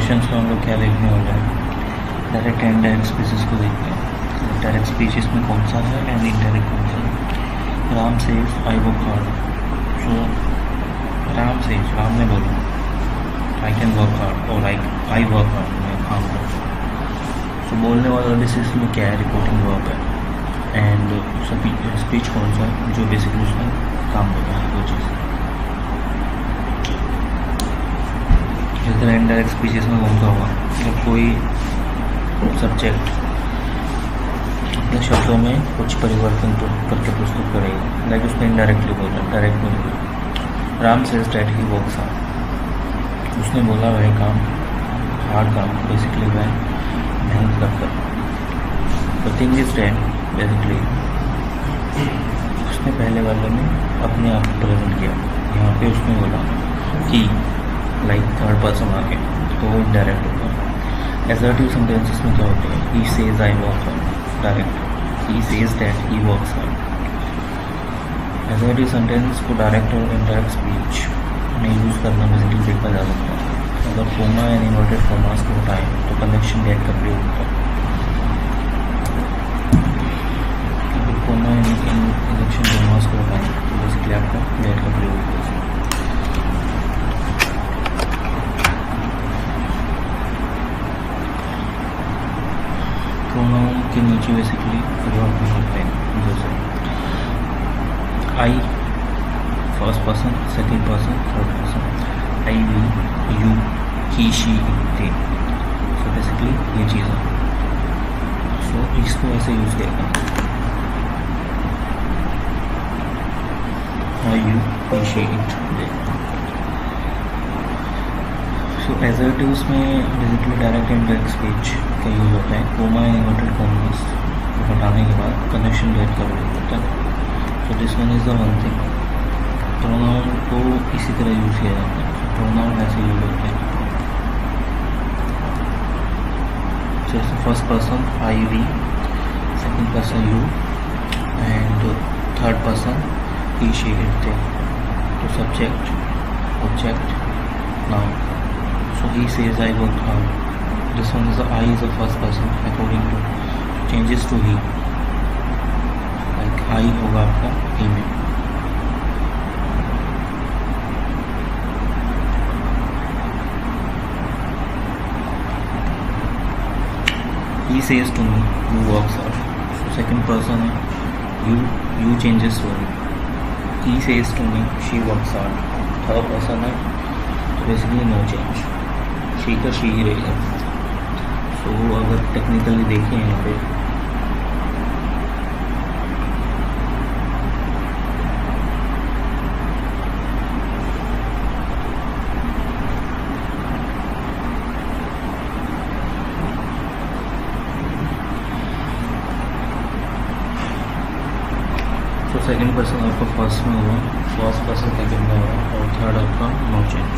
Questions में हम लोग क्या देखने वाले हैं, डायरेक्ट एंड इनडायरेक्ट स्पीचेस को देखते हैं। डायरेक्ट स्पीचेस में कौन सा है एंड इनडायरेक्ट कौन सा है। Ram says I work hard. So Ram ने बोला आई कैन वर्क हार्ड और आई वर्क हार्ड, मैं काम करता हूँ। सो बोलने वाला डिसीज में क्या है, रिपोर्टिंग वर्ब है। एंड स्पीच कौन सा है, जो बेसिकली उसमें काम होता है वो चीज़। इस तरह इनडायरेक्ट स्पीचेस में कौन सा होगा, जब कोई सब्जेक्ट अपने शब्दों में कुछ परिवर्तन करके प्रस्तुत करेगा, लाइक उसने इनडायरेक्टली बोला, डायरेक्ट नहीं बोला। Ram says that he works hard. उसने बोला वह काम, हार्ड काम, बेसिकली वह मेहनत करता। The thing is that, basically उसने पहले वाले में अपने आप को प्रेजेंट किया, यहाँ पे उसने बोला कि लाइक थर्ड पर्सन आ गया, तो वो इनडायरेक्ट होगा। एसर्टिव सेंटेंसेस में क्या होते हैं, ही says I work hard, direct. He says that he works hard. Assertive sentence को डायरेक्ट और इनडायरेक्ट स्पीच में यूज़ करना बेसिकली देखा जा सकता है। अगर कोमा एंड इन्वर्टेड कॉमास को हटाएं तो कनेक्शन डेट का प्रयोग होता है। अगर कोमा एंड कनेक्शन कॉमास को हटाएं तो बेसिकली आपका डेट का प्रयोग होता है। प्रोनाउन के नीचे बेसिकली वर्ब होते हैं, जैसे I first person, second person, third person, I we, you, he, she, they. So basically ये चीज़ है। सो इसको ऐसे यूज़ करेगा, I, you, he, she, it, they. So assertives में basically direct and indirect speech का यूज़ होता है। कोमा एंड इन्वर्टेड कॉमास को हटाने के बाद कनेक्शन डेट का प्रयोग होता है। सो this one is the one thing. Pronoun को इसी तरह यूज़ किया जाता है। प्रोनाउन ऐसे यूज होते हैं, जैसे first person I we, second person you and third person he, she, it, they. तो subject, object, noun. So he says I work hard. This one is I is the first person according to changes to he, like I होगा आपका ही में। He says to me, you works hard. So second person है, you changes to him. He says to me, she works hard. Third person है, तो basically no change. She का she ही रहेगा। So अगर technically देखें यहाँ पे, सेकेंड पर्सन आपका फर्स्ट में हुआ, फर्स्ट पर्सन सेकेंड में हुआ और थर्ड आपका no change.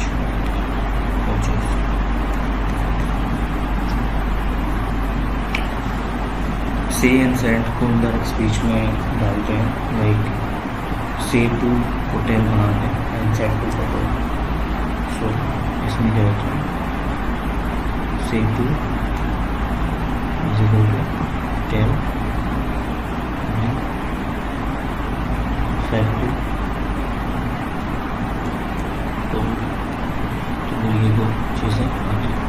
Say and said को इनडायरेक्ट स्पीच में डालते हैं, लाइक से टू होटल बनाते हैं and said to hotel. So इसमें क्या होता है, say to is equal to tell factory. तो ये दो चीज़ें आती हैं।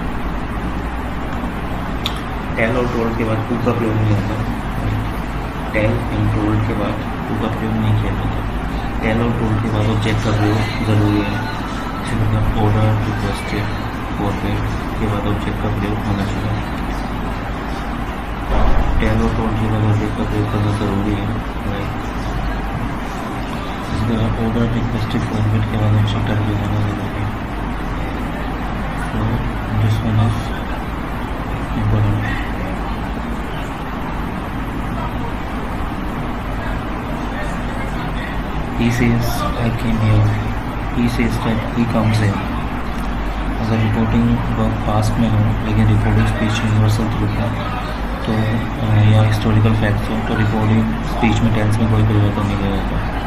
टेल और टोल्ड के बाद टू का प्रयोग नहीं होता। टेल एंड टोल्ड के बाद टू का प्रयोग नहीं किया जाता। टेल और टोल्ड के बाद ऑब्जेक्ट का प्रयोग ज़रूरी है। इसी प्रकार ऑर्डर, रिक्वेस्टेड, फॉरवर्ड के बाद ऑब्जेक्ट का प्रयोग होना चाहिए। टेल और टोल्ड के बाद ऑब्जेक्ट का प्रयोग करना ज़रूरी है। लाइक ऑर्डर, रिक्वेस्टेड, फॉरवर्ड के बाद ऑब्जेक्ट का प्रयोग होना ज़रूरी है। तो this one is important. He says I came here. He says that he comes here. अगर रिपोर्टिंग वर्ब पास्ट में हो लेकिन रिपोर्टिंग स्पीच यूनिवर्सल ट्रूथ है तो या हिस्टोरिकल फैक्ट्स हो तो रिपोर्टिंग स्पीच में टेंस में कोई परिवर्तन नहीं किया जाता।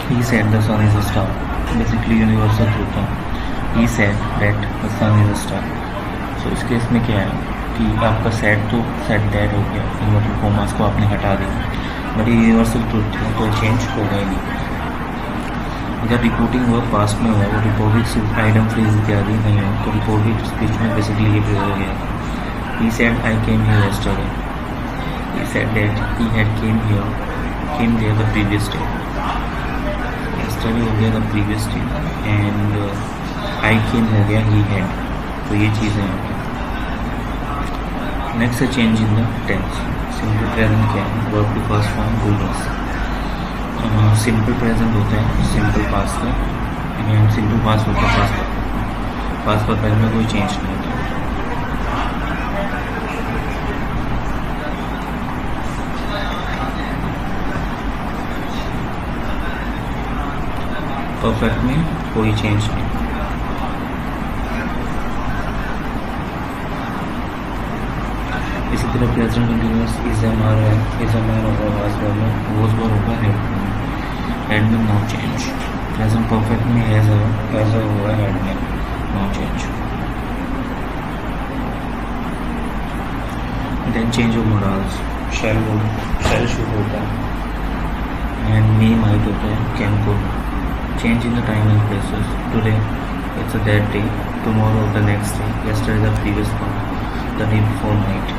He said the sun is a star. Basically universal truth है. He said that the sun is a star. So इस केस में क्या है कि आपका सेट तो सेट डेड हो गया, इन्वर्टेड कॉमास को आपने हटा दिया, बट ये यूनिवर्सल ट्रूथ है तो चेंज होगा ही नहीं. अगर रिपोर्टिंग वर्क पास्ट में हुआ, वो रिपोर्टेड सिर्फ आइटम फ्रेज इत्यादि नहीं हो, तो रिपोर्टेड स्पीच में बेसिकली ये प्रयोग हो गया. He said I came here yesterday. He said that he had came there the previous day. Yesterday हो गया the previous day and I came हो गया he had. तो ये चीज़ें हैं. नेक्स्ट है change in the tense. Simple present क्या है? Verb to first form rulers. Simple present होता है सिंपल पास्ट का एंड सिंपल पास्ट होता है पास्ट का. पास्ट का पहले में कोई चेंज नहीं होता. परफेक्ट में कोई चेंज नहीं. इसी तरह present continuous is a man होगा वाज वर में, वॉज वर होगा हेड में नो चेंज. प्रेजेंट परफेक्ट में हैज़ हुआ हेड में no change. Then change of modals. Shall should होता है एंड मे माइट होता है can could. Change in the time and places. Today it's a that day, tomorrow the next day, yesterday the previous one, the day before night.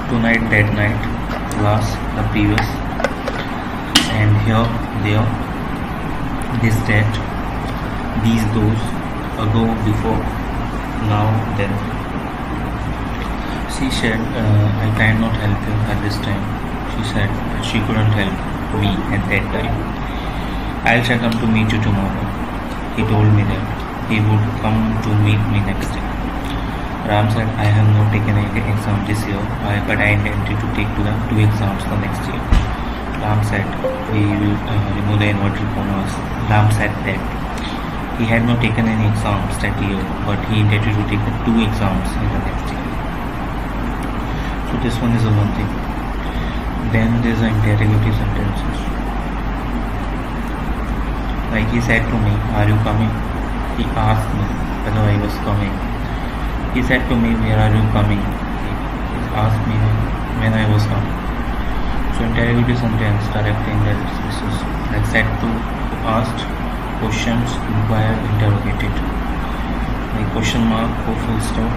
Tonight, that night, last, the previous, and here, there, this, that, these, those, ago, before, now, then. She said, I cannot help you at this time. She said she couldn't help me at that time. I'll try come to meet you tomorrow. He told me that he would come to meet me next day. Ram said, I have not taken any exam this year, but I intended to take two exams the next year. Ram said he will remove the inverted commas. Ram said that he had not taken any exams that year, but he intended to take the 2 exams in the next year. So this one is a one thing. Then there's the interrogative sentences. Like he said to me, are you coming? He asked me whether I was coming. He said to me, where are you coming? He asked me when I was coming. So interrogative sentence, direct indirect spaces. Like said to, asked, questions, inquired, interrogated. Like question mark, or full stop,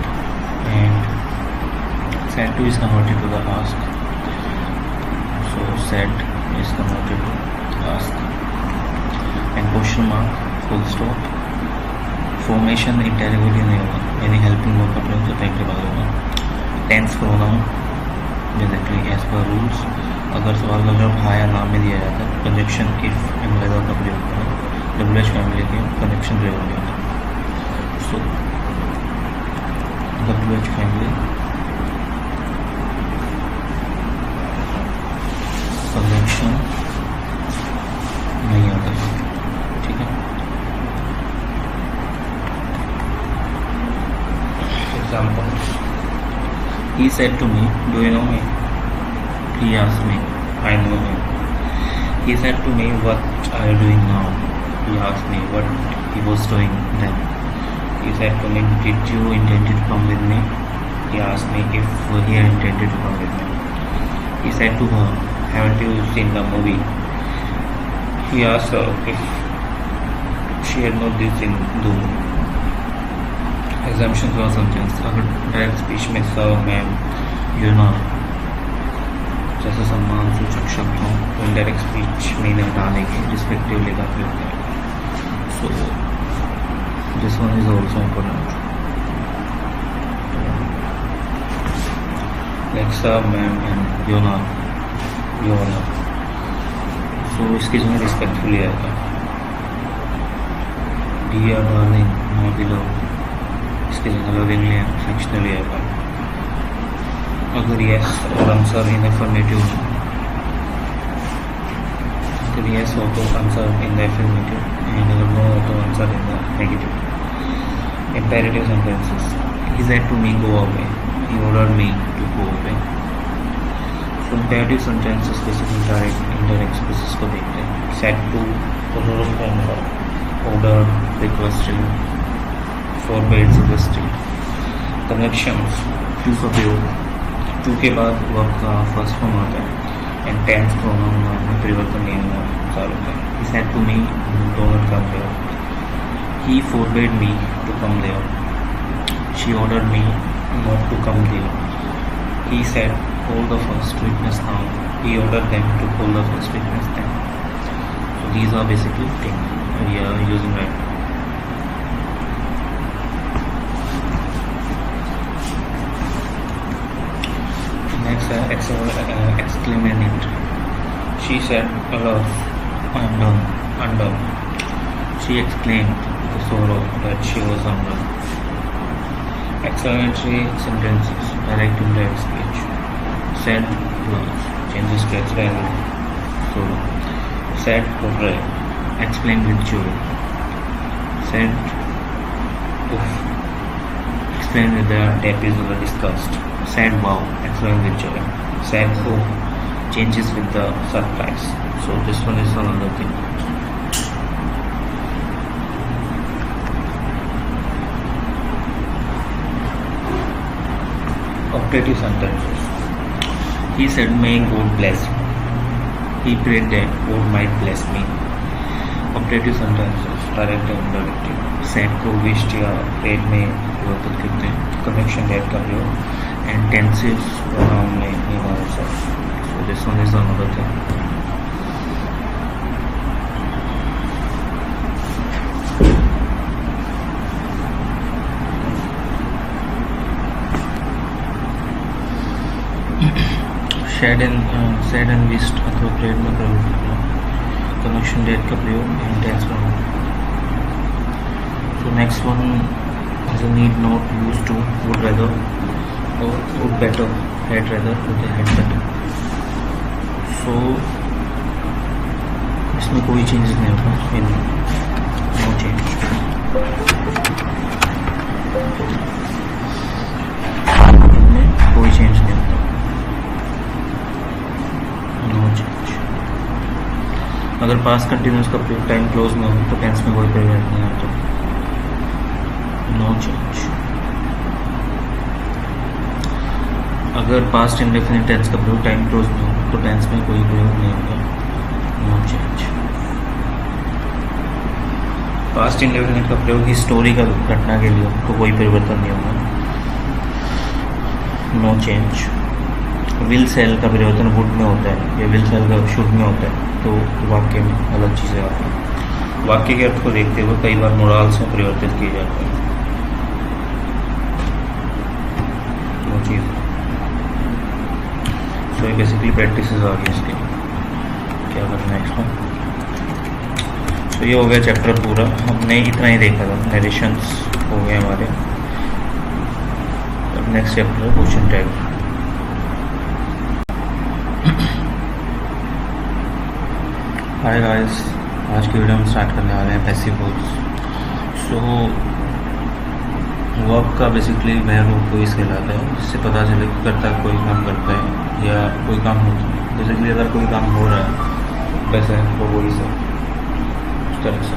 and said to is converted to the ask. So said is converted to ask. And question mark, full stop. Formation interrogative नहीं होगा, यानी helping verb का प्रयोग होता है के बाद होगा. Tense pronoun basically as per rules. अगर सवाल का जवाब हाँ या ना में दिया जाता है, कंजक्शन इफ एंड वेदर का प्रयोग करें. WH फैमिली के कंजक्शन प्रयोग किया था. सो WH फैमिली कंजक्शन नहीं आता है. ठीक है. Examples. He said to me, do you know me? He asked me, I know him. He said to me, what are you doing now? He asked me what he was doing then. He said to me, did you intend to come with me? He asked me if he had intended to come with me. He said to her, haven't you seen the movie? He asked her if she had not seen the movie. Assumptions or sentence. अगर direct speech में sir ma'am you ना जैसे सम्मान सूचक शब्द हों तो indirect speech में इन्हें हटाने के रिस्पेक्टिवली का प्रयोग करें. So this one is also important. Like sir ma'am and you ना. सो इसकी जो है रिस्पेक्टफुली आएगा. डियर डार्लिंग माय बिलव्ड, इसके जगह लविंगली एंड अफेक्शनली आएगा. अगर यस और आंसर इन अफर्मेटिव, अगर यस हो तो answer in the affirmative and अगर नो हो तो answer in the negative. Imperative sentences. He said to me go away. He ordered me to go away. Comparative sentences basically direct indirect speeches को देखते हैं. Said to perform का order, requested, forbade, suggested. Connections to का प्रयोग, to के बाद verb का first form आता है एंड टेंस प्रोनाउन में परिवर्तन नहीं होता है. He said to me don't come there. He forbade me to come there. She ordered me not to come there. He said, hold the first witness now. He ordered them to hold the first witness then. So these are basically things we are using right now. Next, exclamation. She said, alas, undone. She exclaimed with sorrow that she was undone. Explanatory sentences, direct indirect speech. Said was changes to explanatory. So, said for explain with joy. Said oof, explain with the episode discussed. Said wow, explain with joy. Said oh, changes with the surprise. So this one is another thing. Optative sentences. He said, may God bless you. He prayed that God might bless me. Optative sentences, direct and indirect. Said को wished या prayed में परिवर्तित करते हैं. Connection that का प्रयोग and tenses pronoun में निभाना चाहिए. So this one is another thing. said and wished अथवा prayed में प्रयोग करना. Connection date का प्रयोग and tense pronoun. So next one is a need not, used to, would rather or would better, had rather, would had better. So इसमें कोई changes नहीं होगा. No change. इनमें कोई change नहीं होता. अगर पास्ट कंटिन्यूस का टाइम क्लोज में हो तो टेंस में कोई परिवर्तन नहीं आता. No change. अगर पास्ट इंडेफिनिट टेंस का प्रयोग टाइम क्लोज में हो तो टेंस में कोई प्रयोग नहीं होगा. No change. पास्ट इंडेफिनिट का प्रयोग हिस्टोरिकल घटना के लिए तो कोई परिवर्तन नहीं होगा. No change. विल सेल का परिवर्तन वुड में होता है या विल सेल का शुड में होता है तो वाक्य में अलग चीज़ें आती हैं. वाक्य के अर्थ को देखते हुए कई बार मोराल्स में परिवर्तित किए जाते हैं. वो चीज़ सो ये बेसिकली प्रैक्टिस आ गई इसके. क्या करना है इसमें. तो ये हो गया चैप्टर पूरा. हमने इतना ही देखा था. नरेशंस हो गए हमारे. नेक्स्ट चैप्टर है क्वेश्चन टैग. हाय गाइस, आज की वीडियो हम स्टार्ट करने वाले हैं पैसिव वर्ब्स. सो वर्ब का बेसिकली मैं रूप को इस कहलाता है जिससे पता चले कि करता कोई काम करता है या कोई काम होता है. बेसिकली अगर कोई काम हो रहा है वैसे वो वही से इस तरह से.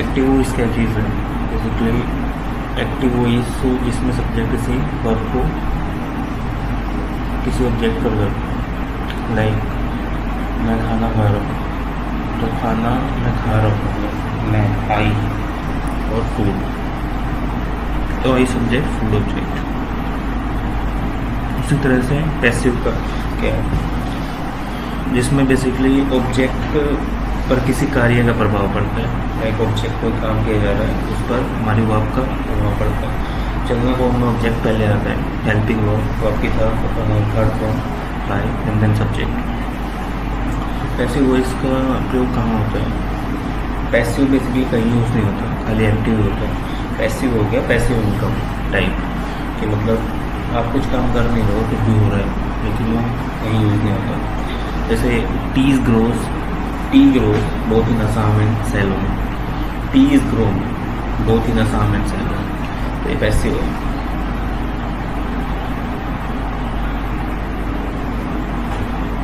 एक्टिव वॉइस क्या चीज़ है. बेसिकली एक्टिव वॉइस जिसमें सब्जेक्ट किसी वर्ब को किसी ऑब्जेक्ट पर करता. लाइक मैं खाना खा रहा हूँ तो खाना मैं खा रहा हूँ. मैं आई और फूड तो आई सब्जेक्ट फूड ऑब्जेक्ट. उसी तरह से पैसिव का क्या है जिसमें बेसिकली ऑब्जेक्ट पर किसी कार्य का प्रभाव पड़ता है. एक ऑब्जेक्ट कोई काम किया जा रहा है उस पर हमारी वर्ब का प्रभाव पड़ता है. चलना फॉर्म में ऑब्जेक्ट पहले आता है. हेल्पिंग वर्ब की तरफ third form I and then subject. Passive voice का प्रयोग कहाँ होता है. पैसिव बेसिकली कहीं यूज़ नहीं होता, खाली एक्टिव होता है. पैसिव हो गया पैसिव इनकम टाइप कि मतलब आप कुछ काम कर नहीं रहे हो, कुछ भी हो रहा है लेकिन वो कहीं यूज़ नहीं होता. जैसे T grows both in Assam and Ceylon. Tea is grown both in Assam and Ceylon. तो ये पैसिव है.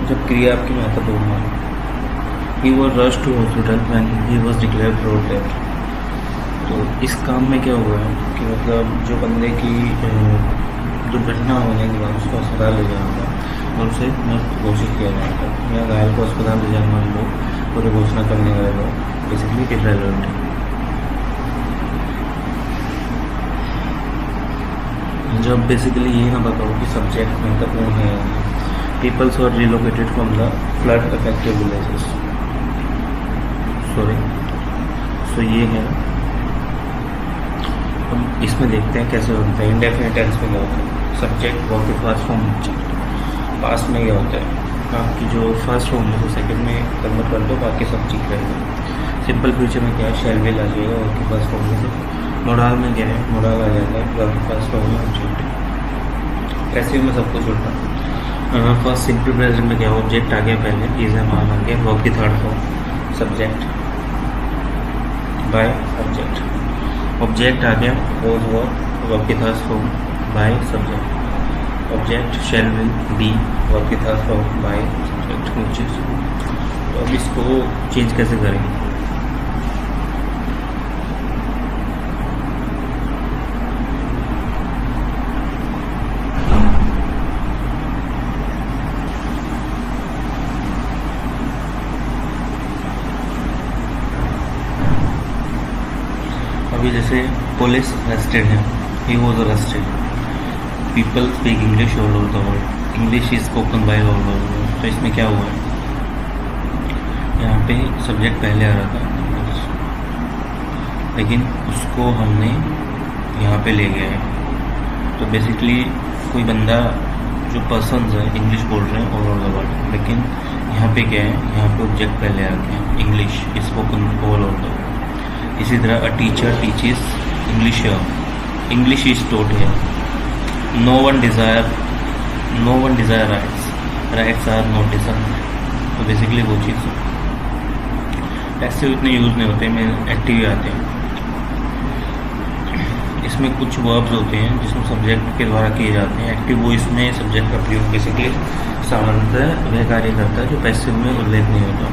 जब क्रिया आपकी महत्वपूर्ण है। He was rush to hospital when he was declared for death. तो इस काम में क्या हुआ है कि मतलब जो बंदे की दुर्घटना होने के बाद उसको अस्पताल ले जाना था और उसे मृत घोषित किया गया था, या घायल को अस्पताल ले जाने वाले लोग और घोषणा करने वाले लोग बेसिकली इर्रेलेवेंट है। जब बेसिकली ये ना बताओ कि सब्जेक्ट महत्वपूर्ण है, peoples were relocated from the flood affected villages. So ये है। हम इसमें देखते हैं कैसे होता है। इंडेफिनिट टेंस में क्या होता है, सब्जेक्ट वर्ब के फर्स्ट फॉर्म। पास्ट में क्या होता है, आपकी जो फर्स्ट फॉर्म है वो सेकंड में कन्वर्ट कर दो, बाकी सब ठीक रहेगा। सिंपल फ्यूचर में क्या है, शैल विल आ जाएगा वर्ब के फर्स्ट फॉर्म में से। मोडाल में क्या है, मोडाल आ जाता है वर्ब के फर्स्ट फॉर्म में ऑब्जेक्ट। पैसिव में सब कुछ होता है। फर्स्ट सिंपल प्रेजेंट में क्या, ऑब्जेक्ट आ गया पहले, इज एम आर आ गया, वर्ब की third form subject by object. Object आ गया वॉज वर्ब की third form by subject. Object shall will be verb की third form by subject which is. तो अब इसको चेंज कैसे करेंगे, अभी जैसे पुलिस अरेस्टेड है, he was arrested. People speak English all over the world, English is spoken by all over the world. तो इसमें क्या हुआ है, यहाँ पे सब्जेक्ट पहले आ रहा था लेकिन उसको हमने यहाँ पे ले गया है। तो बेसिकली कोई बंदा जो पर्सन्स है इंग्लिश बोल रहे हैं ऑल ओवर द वर्ल्ड, लेकिन यहाँ पे क्या है, यहाँ पे ऑब्जेक्ट पहले आ गया, English is spoken all over the world. इसी तरह a teacher teaches English English is taught here. No one desire rights are not desire. तो बेसिकली वो चीज़ पैसिव इतने यूज़ नहीं होते, में एक्टिव ही आते हैं। इसमें कुछ वर्ब्स होते हैं जिसमें सब्जेक्ट के द्वारा किए जाते हैं। एक्टिव वो इसमें सब्जेक्ट का प्रयोग बेसिकली सामान्यतः वह कार्य करता है जो पैसिव में उल्लेख नहीं होता।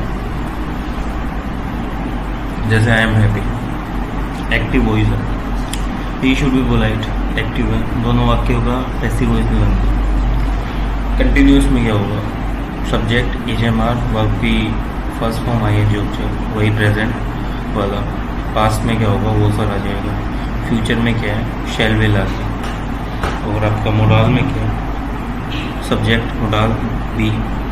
जैसे I am happy, active voice है। He should be polite, active है। दोनों वाक्यों का पैसिव वॉइस में बनता है। कंटिन्यूस में क्या होगा, subject is am are, verb की फर्स्ट फॉर्म आई है जो वही प्रेजेंट वाला। पास्ट में क्या होगा, वो सर आ जाएगा। फ्यूचर में क्या है, शैल विल आ गया। और आपका मोडाल में क्या है, सब्जेक्ट मोडाल बी,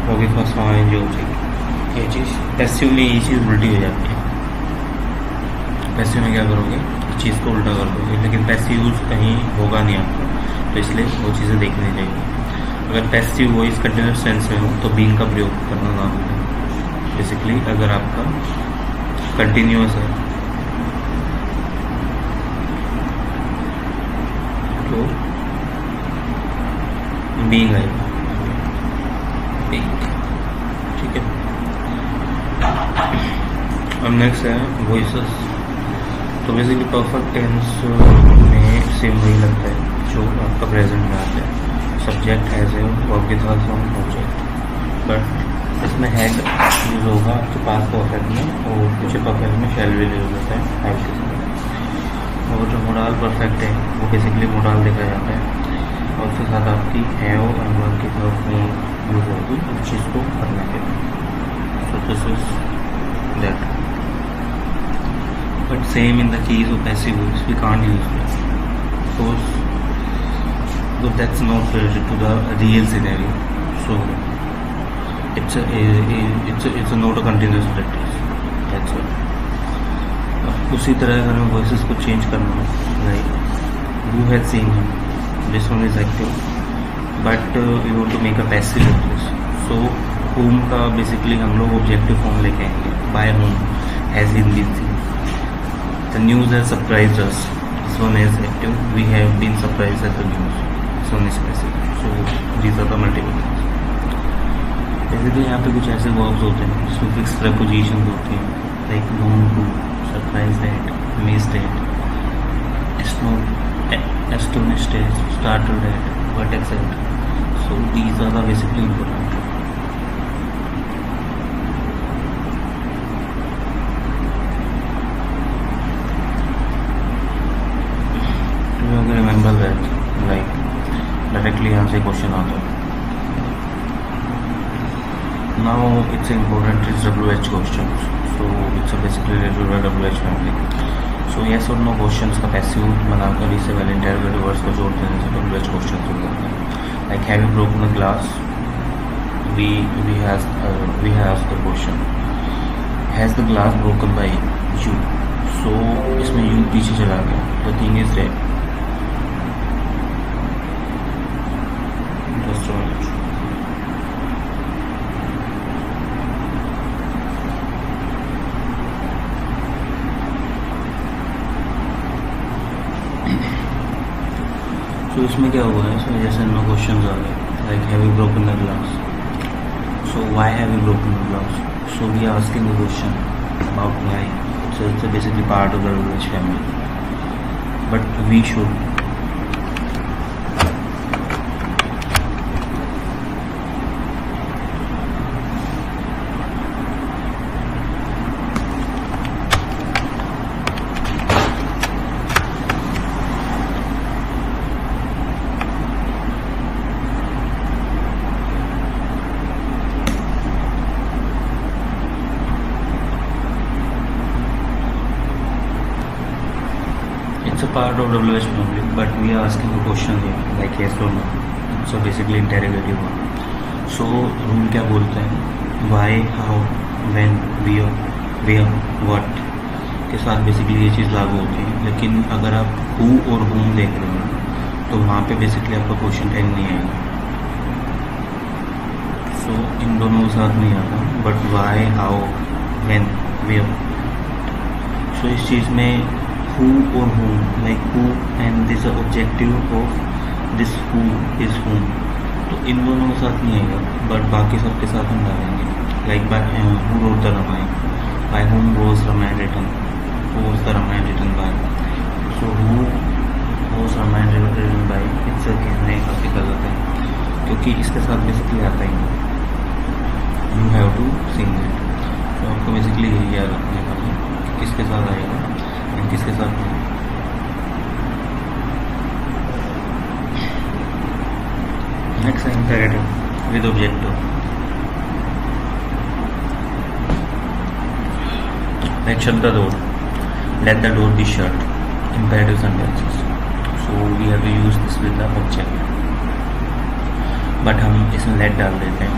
वो भी फर्स्ट फॉर्म आई जो चाहिए। ये चीज़ पैसिव में ये चीज़ उल्टी हो जाती है। पैसिव में क्या करोगे, इस चीज़ को उल्टा कर दोगे, लेकिन पैसिव यूज कहीं होगा नहीं आपका, तो इसलिए वो चीज़ें देखनी चाहिए। अगर पैसिव वॉइस कंटिन्यूस सेंस में हो तो बीइंग का प्रयोग करना ना भूलें। बेसिकली अगर आपका कंटिन्यूस है तो बीइंग आएगा, ठीक है। अब नेक्स्ट है वॉइसेस। तो बेसिकली परफेक्ट टेंस में सेम वही लगता है जो आपका प्रेजेंट में आता है। सब्जेक्ट हैज़ है, वर्ब के साथ फॉर्म ऑब्जेक्ट, बट इसमें हैड यूज होगा आपके पास परफेक्ट में, और फ्यूचर परफेक्ट में शैल विल यूज होता है हैव के साथ। और जो मोडाल परफेक्ट है वो बेसिकली मोडाल देखा जाता है, और उसके साथ आपकी हैव और वर्ब की तरफ यूज होगी उस चीज़ को करने के लिए। So this is that. But same in the case of passive voice, we can't use it because that's not related to the real scenario. So it's a not a continuous practice. That's all. अब उसी तरह अगर हमें voices को change करना हो, like you had seen him, this one is active, but you want to make a passive of this. So whom का basically हम लोग objective form लेके आएंगे, by whom, as in this thing. The news has surprised us. This one is active. We have been surprised at the news. This one is passive. So these are the multiple things. Basically यहाँ पे कुछ ऐसे verbs होते हैं जिसमें fixed prepositions होती हैं, like known to, surprised at, amazed at, astonished at, startled at, but etc. So these are the basically important. से क्वेश्चन आता है. Now it's important is WH questions. So it's basically related to WH family. So yes or no questions का passive बनाकर इसे well interrogative words को जोड़ देने से WH क्वेश्चन हो जाते हैं. Like have you broken the glass? We have the question. Has the glass broken by you? So इसमें you पीछे चला गया. The thing is that just a minute. So इसमें क्या हुआ है? So जैसे नो क्वेश्चन आ गए. Like have you broken the glass? So why have you broken the glass? So we are asking the question about why. So it's basically part of the WH family. But we should it's a part of WH family, but we are asking a question here, like yes or no. So basically interrogative one. So rule क्या बोलते हैं? Why, how, when, where, what के साथ basically ये चीज़ लागू होती है. लेकिन अगर आप who और whom देख रहे हो तो वहाँ पे बेसिकली आपका क्वेश्चन टैग नहीं आएगा. So इन दोनों के साथ नहीं आता. But why, how, when, where. So इस चीज़ में who or whom, like who and this objective of this who is whom, तो इन दोनों के साथ नहीं आएगा. बट बाकी सब के साथ हम डालेंगे. Like by who wrote the Ramayana, by whom was Ramayana written, who was the Ramayana written by. So who was Ramayana written by, it's a कहने काफ़ी गलत है क्योंकि इसके साथ बेसिकली आता ही नहीं. You have to sing it. तो आपको बेसिकली यही याद रखने का है कि किसके साथ आएगा एंड किसके साथ नहीं. नेक्स्ट है imperative with objective. Like shut the door, let the door be shut. Imperative sentences. So we have to use this with the object. But हम इसमें लेट डाल देते हैं.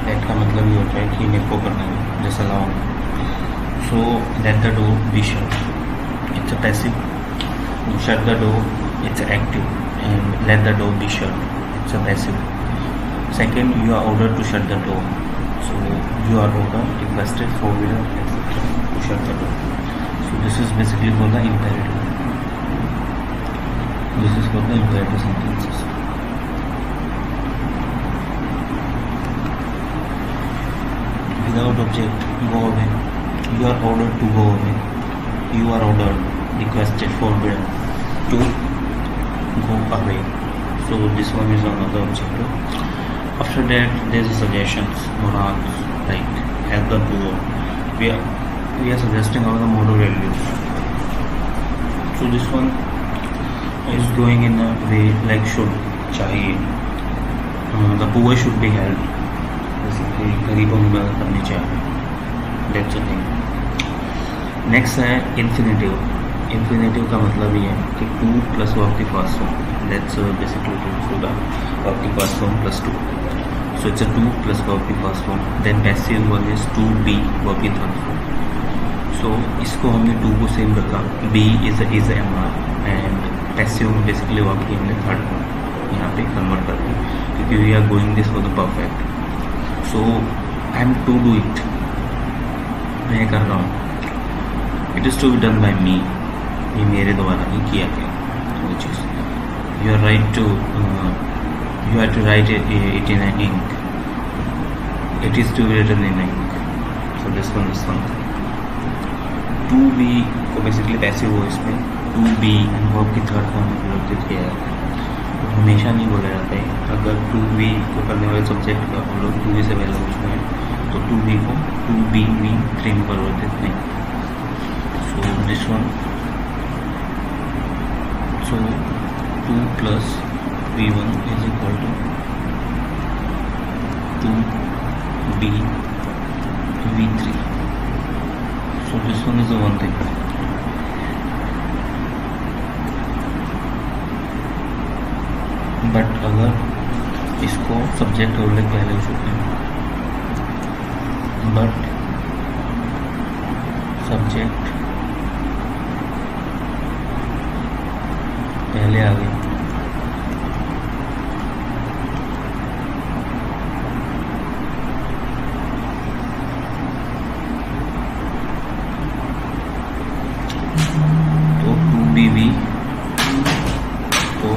लेट का मतलब ये होता है कि मेरे को करना है, जैसा allow. So let the door be shut, it's a passive. Shut the door, it's active. And let the door be shut, it's a passive. Second, you are ordered to shut the door. So you are ordered, requested, forbidden, etc. to shut the door. So this is basically for the imperative. This is for the imperative sentences. Without object, go away. You are ordered to go away. You are ordered, requested, forbidden to go away. So this one is another objective. After that, there is suggestions, morals, like help the poor. We are suggesting all the moral values. So this one is going in a way like should, चाहिए. The poor should be helped. Basically, गरीबों की मदद करनी चाहिए. That's the thing. Next है infinitive. Infinitive का मतलब ये है कि टू प्लस वर्ब की first form. That's basically to the verb की first form plus to. So it's a to plus verb की first form. Then passive verb is to be verb की third form. So इसको हमने to को same रखा. Be is am are and passive basically verb की हमने third form यहाँ पे कन्वर्ट कर दी क्योंकि we are going this for the perfect. So I am to do it, मैं कर रहा हूँ. It is to be done by me, ये मेरे द्वारा ही किया गया वो चीज़. You are write to you have to write it in ink. It is to be written in ink. So this one to be को बेसिकली पैसिव वॉइस में टू बी एंड वर्ब की थर्ड फॉर्म में परिवर्तित किया जाता है. तो हमेशा नहीं बोला जाता है. अगर टू बी को करने वाले सब्जेक्ट का हम लोग टू बी से पहले पूछते हैं तो टू बी को टू बी वी थ्री में परिवर्तित नहीं. So this one, so 2 plus V1 is equal to 2B V3. So this one is the one thing. But अगर इसको सब्जेक्ट ओवरलैप पहले हो चुके हैं, बट सब्जेक्ट पहले आ गए, तो 2BV तो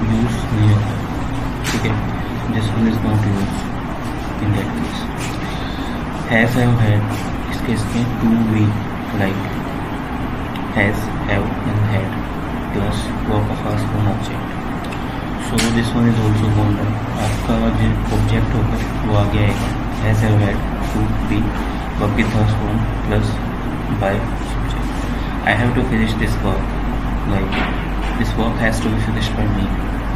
यूज नहीं होता, ठीक है. This one is not use in that case. Has have had, इस केस में 2V like has have and had plus verb of ask on object. So this one is also gone down. आपका जो object होगा वो आगे आएगा. Has have had 2B verb की first form plus by subject. I have to finish this work, like this work has to be finished by me.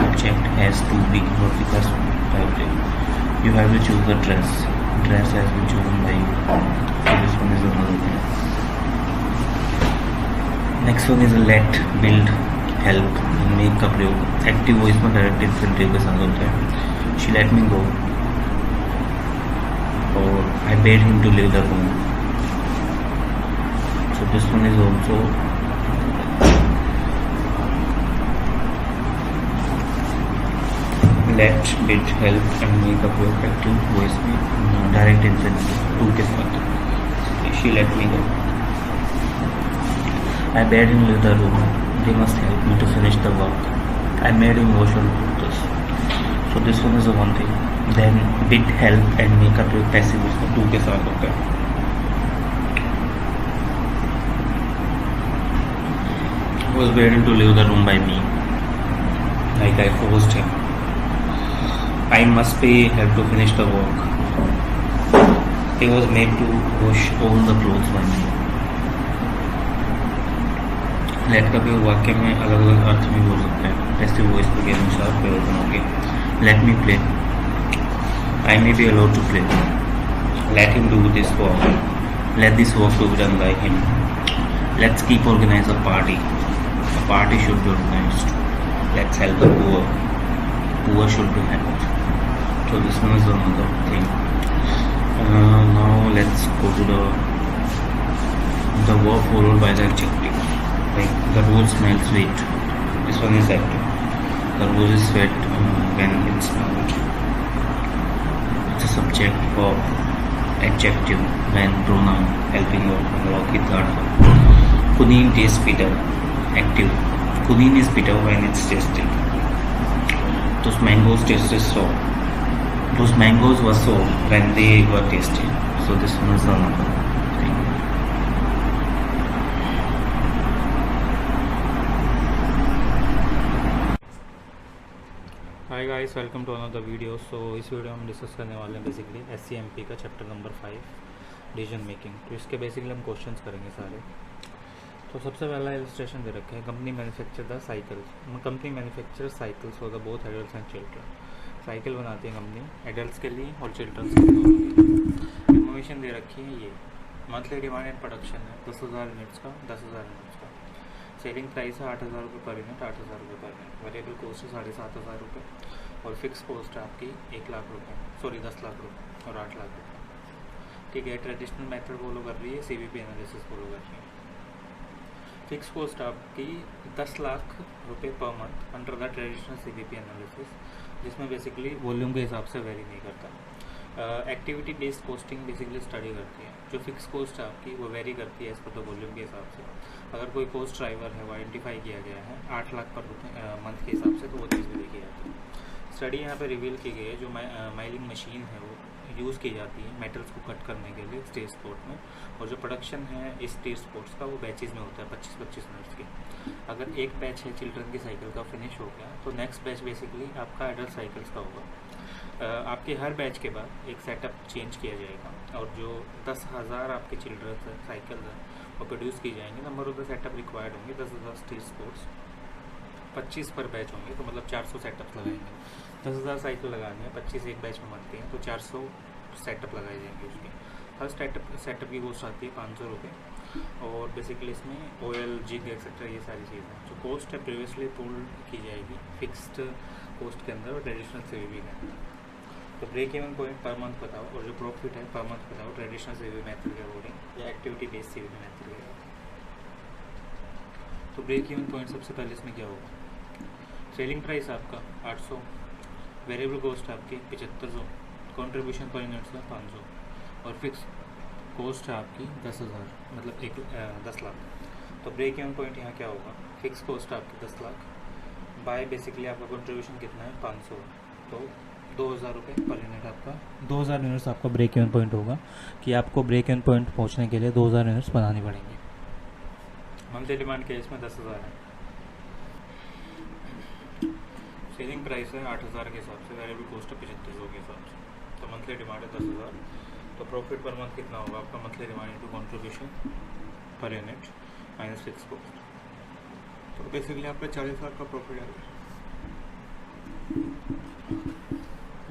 Object has to be work because by object. You have to choose the dress. Dress has been chosen by you. So this one is another thing. Next one is let, build, help, make का प्रयोग. Active voice में direct infinitive के साथ होता है. She let me go. और I bade him to leave the room. So this one is also let, bid, help and make up your active voice में direct infinitive to के साथ. She let me go. I bade him leave the room. They must help me to finish the work. I made him wash all clothes. So this one is the one thing. Then bid, help and make up your passive voice में to के साथ होता है. Was bade to leave the room by me. Like I forced him. I must pay help to finish the work. He was made to wash all the clothes by me. Let का प्रयोग वाक्य में अलग अलग अर्थ में हो सकता है. पैसिव वॉइस के अनुसार प्रयोजन होंगे. Let me play. I may be allowed to play. Let him do this work. Let this work to be done by him. Let's keep organize a party. A party should be organized. Let's help the poor. Poor should be helped. So this one is another thing. Now let's go to the verb followed by the adjective. Like the rose smells sweet. This one is active. The rose is sweet when it's smelled. It's a subject for adjective when pronoun helping verb analog की third form. Quinine tastes bitter. Active. Quinine is bitter when it's tasted. Those mangoes tasted sour. Those mangoes were sour when they were tasted. So this one is another thing. Hi guys, welcome to another video. So इस video में हम discuss करने वाले हैं basically SCMP का chapter number 5 decision making. तो इसके basically हम क्वेश्चंस करेंगे सारे. तो सबसे पहला इलस्ट्रेशन दे रखे हैं. Company manufacture the cycles. Company manufacture cycles for the both adults and children. Cycle बनाती है कंपनी एडल्ट्स के लिए और चिल्ड्रंस के लिए. इन्फॉर्मेशन दे रखी है. ये मंथली डिमांड एंड प्रोडक्शन है 10,000 यूनिट्स का, 10,000 यूनिट्स का. सेलिंग प्राइस है 8,000 रुपये पर यूनिट, 8,000 रुपये पर यूनिट. वेरिएबल कॉस्ट है 7,500 रुपये और फिक्स कॉस्ट है आपकी 1 लाख रुपये, सॉरी 10 लाख रुपये और 8 लाख रुपये. ठीक है. ट्रेडिशनल मेथड फॉलो कर रही है, CVP एनालिसिस फॉलो कर रही है. फिक्स कॉस्ट आपकी 10 लाख रुपये per month under the traditional CVP analysis, जिसमें बेसिकली वॉल्यूम के हिसाब से वेरी नहीं करता. Activity based costing basically study करती है. जो फिक्स कॉस्ट है आपकी वो वेरी करती है इस पर द वॉल्यूम के हिसाब से. अगर कोई कॉस्ट ड्राइवर है वो आइडेंटिफाई किया गया है 8 लाख पर मंथ के हिसाब से, तो वो चीज़ वेरी की जाती है. स्टडी यहाँ पे रिवील की गई है. जो माइलिंग मशीन है वो यूज़ की जाती है मेटल्स को कट करने के लिए स्टेज स्पोर्ट में. और जो प्रोडक्शन है इस स्टेज स्पोर्ट्स का वो बैचेज में होता है 25-25 मिनट्स के. अगर एक बैच है चिल्ड्रन की साइकिल का फिनिश हो गया तो नेक्स्ट बैच बेसिकली आपका एडल्ट साइकिल्स का होगा. आपके हर बैच के बाद एक सेटअप चेंज किया जाएगा और जो 10,000 आपके चिल्ड्रन साइकिल हैं वो प्रोड्यूस की जाएंगे. Number of the setup required होंगे 10,000 स्टेज स्पोर्ट्स 25 पर बैच होंगे तो मतलब 400 सेटअप लगाएंगे। 10,000 साइकिल लगानी है, 25 एक बैच में बनती हैं तो 400 सेटअप लगाए जाएंगे उसके। हर सेटअप की कॉस्ट आती है 500 रुपये। और बेसिकली इसमें ऑयल जिग एक्सेट्रा ये सारी चीज़ें जो कॉस्ट है प्रीवियसली पुल की जाएगी फिक्स्ड कॉस्ट के अंदर और ट्रेडिशनल सीवीपी के अंदर। तो break even point per month बताओ और जो प्रॉफिट है पर मंथ बताओ ट्रेडिशनल सीवीपी मेथड के अकॉर्डिंग या एक्टिविटी बेस्ड सीवीपी मेथड के अकॉर्डिंग। तो ब्रेक इवन पॉइंट सबसे पहले इसमें क्या होगा, सेलिंग प्राइस आपका 800, वेरिएबल कॉस्ट आपकी 7500, कंट्रीब्यूशन पर यूनिट्स का 500 और फिक्स कॉस्ट है आपकी 10,000 मतलब 10 लाख। तो ब्रेक इवन पॉइंट यहाँ क्या होगा, फिक्स कॉस्ट आपकी 10 लाख बाय बेसिकली आपका कंट्रीब्यूशन कितना है 500, तो 2,000 रुपये पर यूनिट आपका 2,000 यूनिट्स आपका ब्रेक इवन पॉइंट होगा कि आपको ब्रेक इवन पॉइंट पहुँचने के लिए 2,000 यूनिट्स बनानी पड़ेंगी। मंथली डिमांड के इसमें 10,000 है, सेलिंग प्राइस है 8,000 के हिसाब से, वेरिएबल कॉस्ट है 7500 के हिसाब से, तो मंथली डिमांड है 10,000। तो प्रॉफिट पर मंथ कितना होगा आपका, monthly demand into contribution per unit minus fix cost, तो बेसिकली आपका 40,000 का प्रॉफिट आएगा।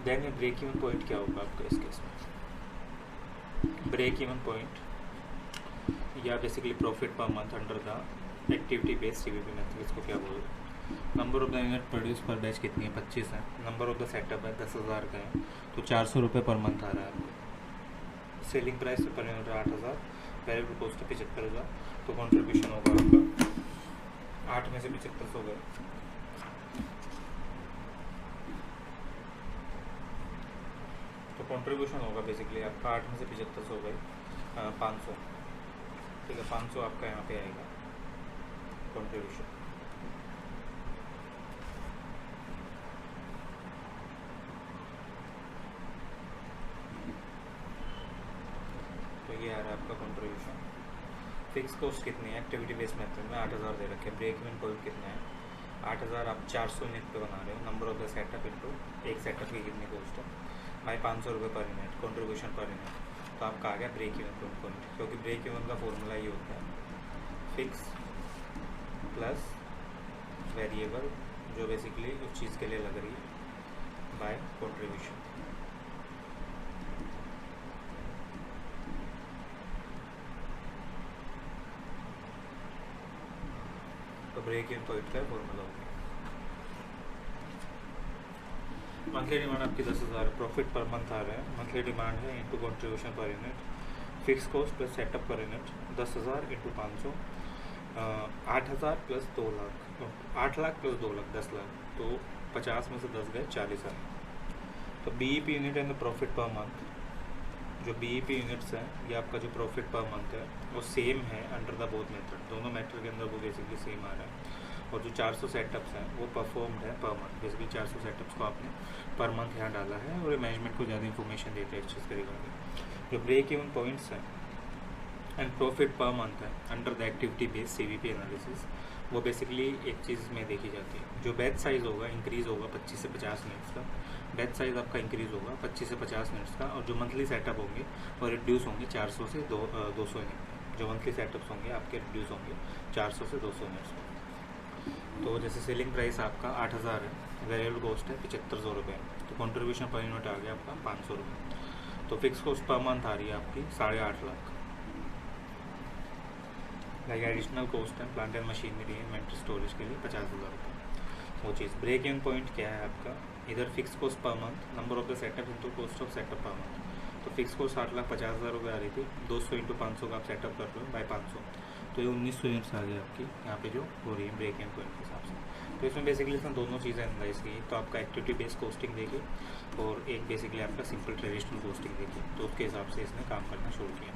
देन ये ब्रेक इवन पॉइंट क्या होगा आपका इस केस में, ब्रेक इवन पॉइंट या basically profit per month under the activity based CVP method, इसको क्या बोलते हैं। Number of the unit produce पर बैच कितनी है 25 है, नंबर ऑफ द सेटअप है 10,000 का है, तो 400 रुपये पर मंथ आ रहा है आपको। Selling price per unit 8,000, variable cost 75,000, तो कंट्रीब्यूशन होगा आपका 8 में से 7500 गए, तो कंट्रीब्यूशन होगा बेसिकली आपका 8 में से 7500 गए 500, ठीक है 500 आपका यहाँ पे आएगा कंट्रीब्यूशन। तो ये आ रहा है आपका कंट्रीब्यूशन। फिक्स कॉस्ट कितनी है एक्टिविटी बेस्ड मेथड में 8,000 दे रखे हैं, ब्रेक इवन पॉइंट कितना है 8,000, आप 400 यूनिट पे बना रहे हो, number of the setup into एक सेटअप की कितनी कॉस्ट है भाई 500 रुपये per unit, contribution per unit, तो आपका आ गया ब्रेक इवन पॉइंट, क्योंकि ब्रेक इवन का फॉर्मूला ये होता है फिक्स प्लस वेरिएबल जो बेसिकली उस चीज़ के लिए लग रही है बाय कंट्रीब्यूशन। तो ब्रेक इवन पॉइंट का फॉर्मूला होगा। मंथली डिमांड आपकी 10,000, प्रॉफिट पर मंथ आ रहा है, मंथली डिमांड है into contribution per unit, fix cost plus setup per unit 10,000 into 500, 8,000 plus 2 lakh, 8 lakh plus 2 lakh 10 lakh, तो 50 में से 10 गए 40,000। तो BEP unit and the profit per month, जो बीईपी यूनिट्स हैं ये आपका जो प्रॉफिट पर मंथ है वो सेम है अंडर द बोथ मेथड, दोनों मेथड के अंदर वो बेसिकली सेम आ रहा है। और जो 400 सेटअप्स हैं वो परफॉर्म्ड है पर मंथ, बेसिकली 400 सेटअप्स को आपने पर मंथ यहाँ डाला है और मैनेजमेंट को ज़्यादा इन्फॉर्मेशन देते हैं इस चीज़ के रिगार्डिंग। जो ब्रेक इवन पॉइंट्स हैं एंड प्रॉफिट पर मंथ है under the activity based CVP analysis, वो बेसिकली एक चीज़ में देखी जाती है, जो बैच साइज़ होगा इंक्रीज़ होगा 25 से 50 मिनट्स का, बैच साइज़ आपका इंक्रीज़ होगा 25 से 50 मिनट्स का, और जो मंथली सेटअप होंगे वो रिड्यूस होंगे 400 से 200 यूनिट, जो मंथली सेटअप्स होंगे आपके रिड्यूस होंगे 400 से 200 यूनिट्स। तो जैसे सेलिंग प्राइस आपका 8,000 है, वेरिएबल कॉस्ट है 7500 रुपये, तो कंट्रीब्यूशन पर यूनिट आ गया आपका 500 रुपये, तो फिक्स कॉस्ट पर मंथ आ रही है आपकी 8.5 लाख। लाइक एडिशनल कॉस्ट है plant and machinery inventory storage के लिए 50,000 रुपये। वो चीज़ ब्रेक इवन पॉइंट क्या है आपका, इधर fix cost per month, number of the setup into cost of setup per month, तो फिक्स कॉस्ट 8,50,000 रुपये आ रही थी, 200 इंटू 500 का आप सेटअप कर रहे हो बाई 500, तो ये 1900 यूनिट्स आ गई आपकी यहाँ पे जो हो रही है ब्रेक इवन पॉइंट के हिसाब से। तो इसमें बेसिकली इसमें दोनों चीज़ें एनालाइज की, तो आपका एक्टिविटी बेस्ड कॉस्टिंग देखिए और एक बेसिकली आपका सिंपल ट्रेडिशनल कॉस्टिंग देखिए, तो उसके हिसाब से इसने काम करना शुरू किया।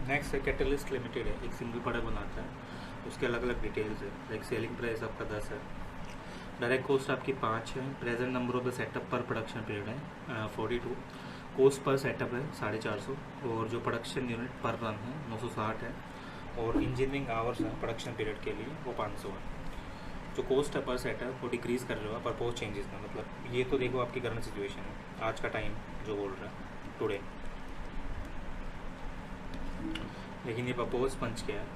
नेक्स्ट है कैटलिस्ट लिमिटेड है, एक सिंगल प्रोडक्ट बनाता है, उसके अलग अलग डिटेल्स है। लाइक सेलिंग प्राइस आपका 10 है, डायरेक्ट कॉस्ट आपकी 5 है, present number of the setup पर प्रोडक्शन पीरियड है 42, कॉस्ट पर सेटअप है 450, और जो प्रोडक्शन यूनिट पर रन है 960 है, और इंजीनियरिंग आवर्स है प्रोडक्शन पीरियड के लिए वो 500 है। जो कॉस्ट है पर सेटअप वो डिक्रीज़ कर रहे हो प्रपोज चेंजेस में, मतलब ये तो देखो आपकी करंट सिचुएशन है, आज का टाइम जो बोल रहा है टुडे, लेकिन ये प्रपोज पंच क्या है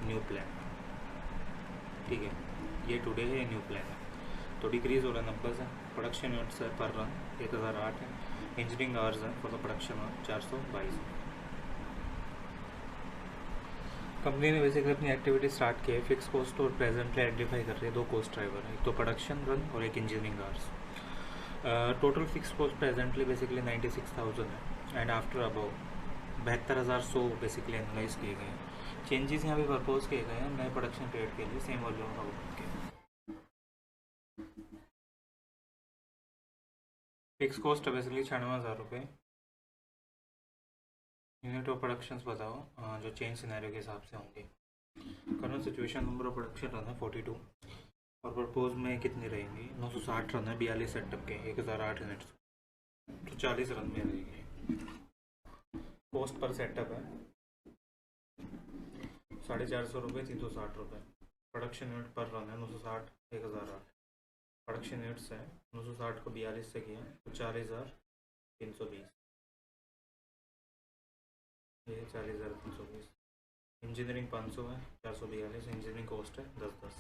न्यू प्लान, ठीक है, ये टुडे है, ये न्यू प्लान है। तो डिक्रीज हो रहा है 90 से, प्रोडक्शन यूनिट्स है पर रन 1008 है, इंजीनियरिंग आवर्स है फॉर द प्रोडक्शन 422। कंपनी ने बेसिकली अपनी एक्टिविटी स्टार्ट की है, फिक्स कॉस्ट और प्रेजेंटली आइडेंटिफाई कर रही है 2 कॉस्ट ड्राइवर है, एक तो प्रोडक्शन रन और एक engineering hours. Total fix cost presently basically 96,000 है and after about 72,100 basically analyse किए गए हैं। चेंजेस यहाँ पे प्रपोज किए गए हैं नए प्रोडक्शन पीरियड के लिए सेम वॉल्यूम आउटपुट के। फिक्स कॉस्ट है बेसिकली 96,000 रुपये। यूनिट ऑफ प्रोडक्शंस बताओ जो चेंज सिनेरियो के हिसाब से होंगे। Current situation number of production run है 42 और प्रपोज में कितनी रहेंगी 960 रन है 42 सेटअप के 1008 यूनिट्स, तो 40 रन में रहेगी। कॉस्ट पर सेटअप है 450 रुपये 360 रुपये। प्रोडक्शन यूनिट पर रन है 960 1008। प्रोडक्शन यूनिट्स है 960 को 42 से किया तो 40,320, ये 40,320। इंजीनियरिंग 500 है 442, इंजीनियरिंग कॉस्ट है 1010।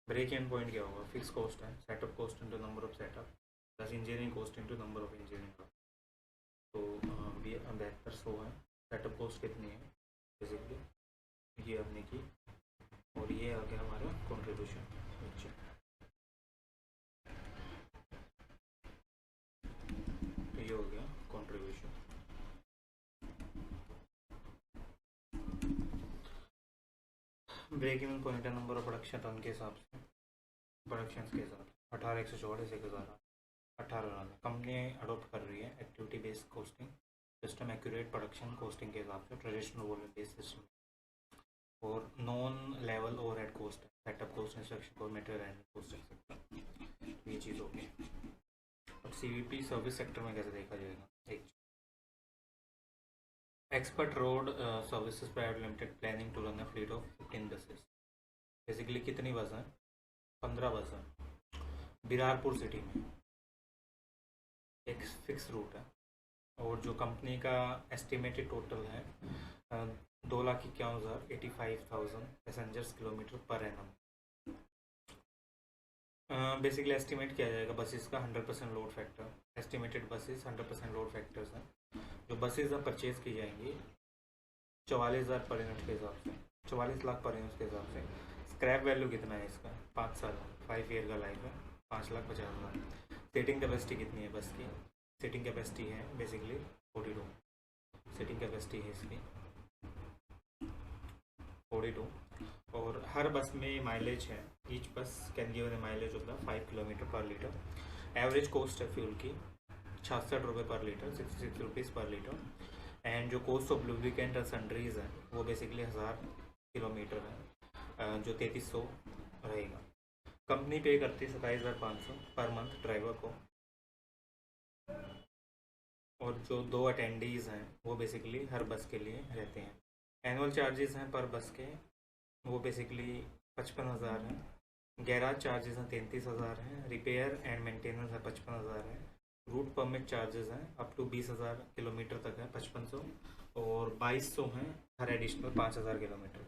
ब्रेक एंड पॉइंट क्या होगा, फिक्स कॉस्ट है setup cost into number of setup plus engineering cost into number of engineering cost, तो 7200 है। सेटअप कॉस्ट कितनी है बेसिकली ये हमने की और ये आ गया हमारा कॉन्ट्रीब्यूशन। अच्छा तो ये हो गया कॉन्ट्रीब्यूशन। ब्रेक इवन पॉइंट है नंबर ऑफ प्रोडक्शन रन के हिसाब से, प्रोडक्शन के हिसाब से 18,144 1018 रन। कंपनी अडोप्ट कर रही है activity based costing system, accurate production costing के हिसाब से ट्रेडिशनल वॉल्यूम बेस्ड सिस्टम और नॉन लेवल ओवरहेड कॉस्ट है setup cost instruction cost material and cost etcetera, ये चीज़ होगी। अब CVP सर्विस सेक्टर में कैसे देखा जाएगा, एक expert road services private limited planning to run a fleet of 15 buses. Basically कितनी बस हैं 15 बस हैं बिरारपुर सिटी में, एक फिक्स रूट है और जो कंपनी का एस्टिमेटेड टोटल है 2,51,85,000 passengers kilometre per annum. Basically estimate किया जाएगा बसेस का 100% load factor, estimated buses 100% load factors हैं। जो बसेस अब परचेज की जाएंगी 44,000 पर यूनिट के हिसाब से, 44 लाख पर यूनिट के हिसाब से। स्क्रैप वैल्यू कितना है इसका 5 साल 5 ईयर का लाइफ है 5,50,000। सीटिंग कैपेसिटी कितनी है बस की, सीटिंग कैपेसिटी है बेसिकली 42 सीटिंग कैपेसिटी है इसकी 42 और हर बस में माइलेज है, ईच बस can give a mileage of the 5 kilometre पर लीटर। एवरेज कॉस्ट है फ्यूल की 66 रुपये पर लीटर 66 रुपीज़ पर लीटर एंड जो कॉस्ट ऑफ लुब्रिकेंट और सन्ड्रीज है वो बेसिकली 1000 किलोमीटर है जो 3300 रहेगा। कंपनी पे करती है 27,500 पर मंथ ड्राइवर को और जो 2 अटेंडीज हैं वो बेसिकली हर बस के लिए रहते हैं। एनुअल चार्जेस हैं पर बस के वो बेसिकली 55,000 हैं। गैराज चार्जेस हैं 33,000 हैं। रिपेयर एंड मेंटेनेंस है 55,000 है। रूट परमिट चार्जेस हैं अप टू 20,000 किलोमीटर तक है 5500 और 2200 हैं हर additional 5,000 kilometre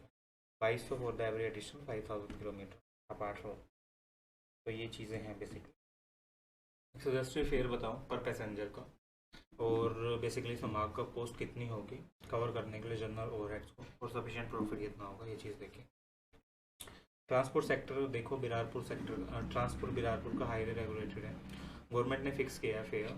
2200 for the every additional 5,000 kilometre apart from. तो ये चीज़ें हैं बेसिकली। सजेस्टेड फेयर बताओ पर पैसेंजर का और बेसिकली समाग का कॉस्ट कितनी होगी कवर करने के लिए जनरल ओवरहेड्स को और सफिशिएंट प्रॉफिट कितना होगा ये चीज़ देखिए। ट्रांसपोर्ट सेक्टर देखो बिरारपुर सेक्टर ट्रांसपोर्ट बिरारपुर का हाईवे रेगुलेटेड है। गवर्नमेंट ने फिक्स किया है फेयर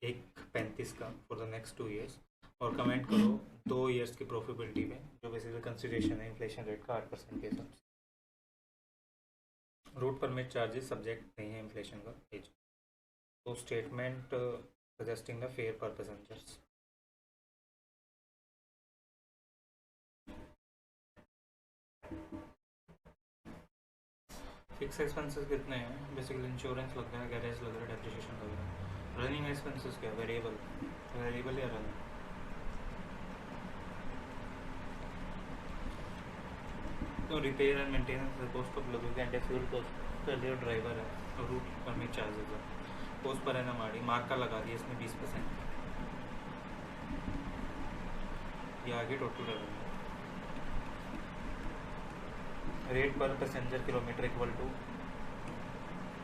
1.35 का फॉर द नेक्स्ट 2 ईयर्स और कमेंट करो 2 ईयर्स की प्रॉफिटेबिलिटी में जो बेसिकली कंसिडरेशन है इन्फ्लेशन रेट का 8% के हिसाब से। रूट परमिट चार्जेस सब्जेक्ट नहीं है इन्फ्लेशन का एज। तो स्टेटमेंट सजेस्टिंग द फेयर पर पैसेंजर्स। फिक्स एक्सपेंसेस कितने हैं बेसिकली इंश्योरेंस लग रहा है गैरेज लग रहा है डेप्रिसिएशन लग रहा है। रनिंग एक्सपेंसेस क्या वेरिएबल या रनिंग। तो repair and maintenance cost of lubricant है फ्यूल कॉस्ट का जो ड्राइवर है और रूट परमिट चार्जेस है कॉस्ट पर एनम आड़ी मार्क का लगा दिया इसमें 20%। ये आगे total revenue rate per passenger kilometre equal to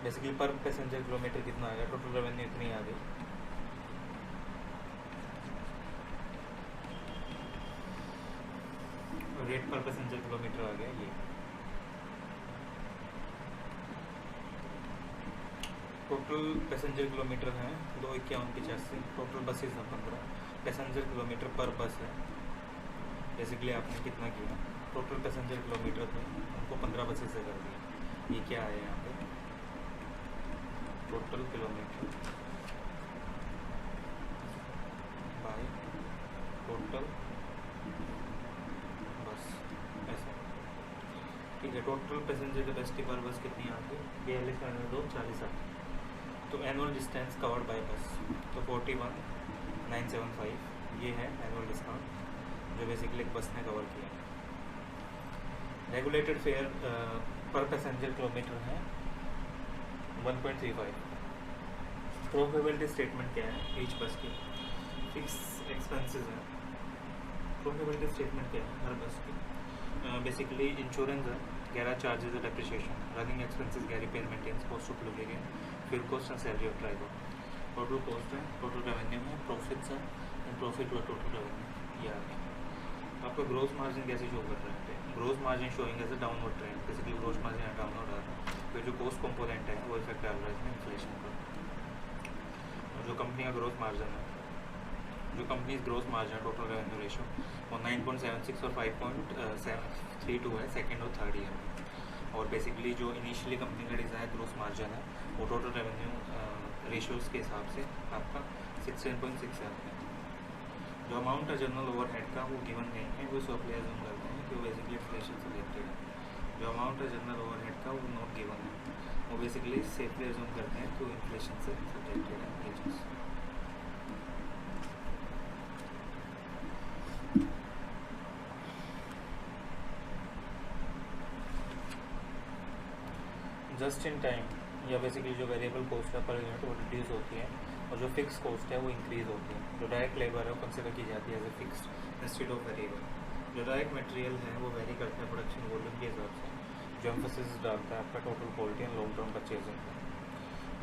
basically per passenger kilometre कितना आ गया, टोटल रेवेन्यू इतनी आ गई। रेट पर पैसेंजर किलोमीटर आ गया ये। टोटल पैसेंजर किलोमीटर हैं 25185, टोटल बसेस हैं 15, पैसेंजर किलोमीटर पर बस है। बेसिकली आपने कितना किया, टोटल पैसेंजर किलोमीटर थे उनको 15 बसेस से कर दिया। ये क्या है यहाँ पे, टोटल किलोमीटर बाय टोटल बस, ऐसा ठीक है। टोटल पैसेंजर कैपेसिटी पर बस कितनी आ गई, 42.240। तो एनुअल डिस्टेंस कवर्ड बाय बस तो 41,975 ये है एनुअल डिस्काउंट जो बेसिकली एक बस ने कवर किया। Regulated fare per passenger kilometre है 1.35। प्रोफिटेबिलिटी स्टेटमेंट क्या है ईच बस की, फिक्स एक्सपेंसेस है। प्रोफिटेबिलिटी स्टेटमेंट क्या है हर बस की, बेसिकली इंश्योरेंस है, गैराज चार्जेस है, डेप्रिसिएशन, रनिंग एक्सपेंसेस, गैरी पेन, maintenance, cost of delivery, fuel cost and salary of driver. Total cost है, टोटल रेवेन्यू है, प्रॉफिट्स है एंड प्रॉफिट और टोटल रेवेन्यू ये आ गया। आपका ग्रोस मार्जिन कैसे शो कर रहे हैं, gross margin showing as a downward trend, basically gross margin downward आ रहा है। फिर जो कॉस्ट कंपोनेंट है वो इफेक्ट डाल रहा है इसमें इन्फ्लेशन पर। और जो कंपनी का ग्रोस मार्जिन है, जो company gross margin total revenue ratio वो 9.76 और 5.732 है सेकेंड और थर्ड ईयर में। और बेसिकली जो इनिशियली कंपनी का डिज़ायर ग्रोस मार्जिन है वो टोटल रेवेन्यू रेशियोज़ के हिसाब से आपका 16.6 है। जो अमाउंट है जनरल ओवरहेड का वो गिवन नहीं है, वो सब प्लेयर जूम करते हैं कि वो बेसिकली इन्फ्लेशन से रिलेटेड है। जो अमाउंट है जनरल ओवरहेड का वो नॉट गिवन है, वो बेसिकली सेफली जूम करते हैं कि वो इन्फ्लेशन से रिलेटेड है ये चीज़। जस्ट इन टाइम या बेसिकली जो वेरिएबल कॉस्ट है पर यूनिट वो रिड्यूस होती है और जो फिक्स कॉस्ट है वो इंक्रीज होती है। जो डायरेक्ट लेबर है वो कंसिडर की जाती है as a fixed instead of variable. जो डायरेक्ट मटेरियल है वो वेरी करता है प्रोडक्शन वॉल्यूम के हिसाब से, जो एम्फोसिस डालता है आपका total quality and long term purchasing है।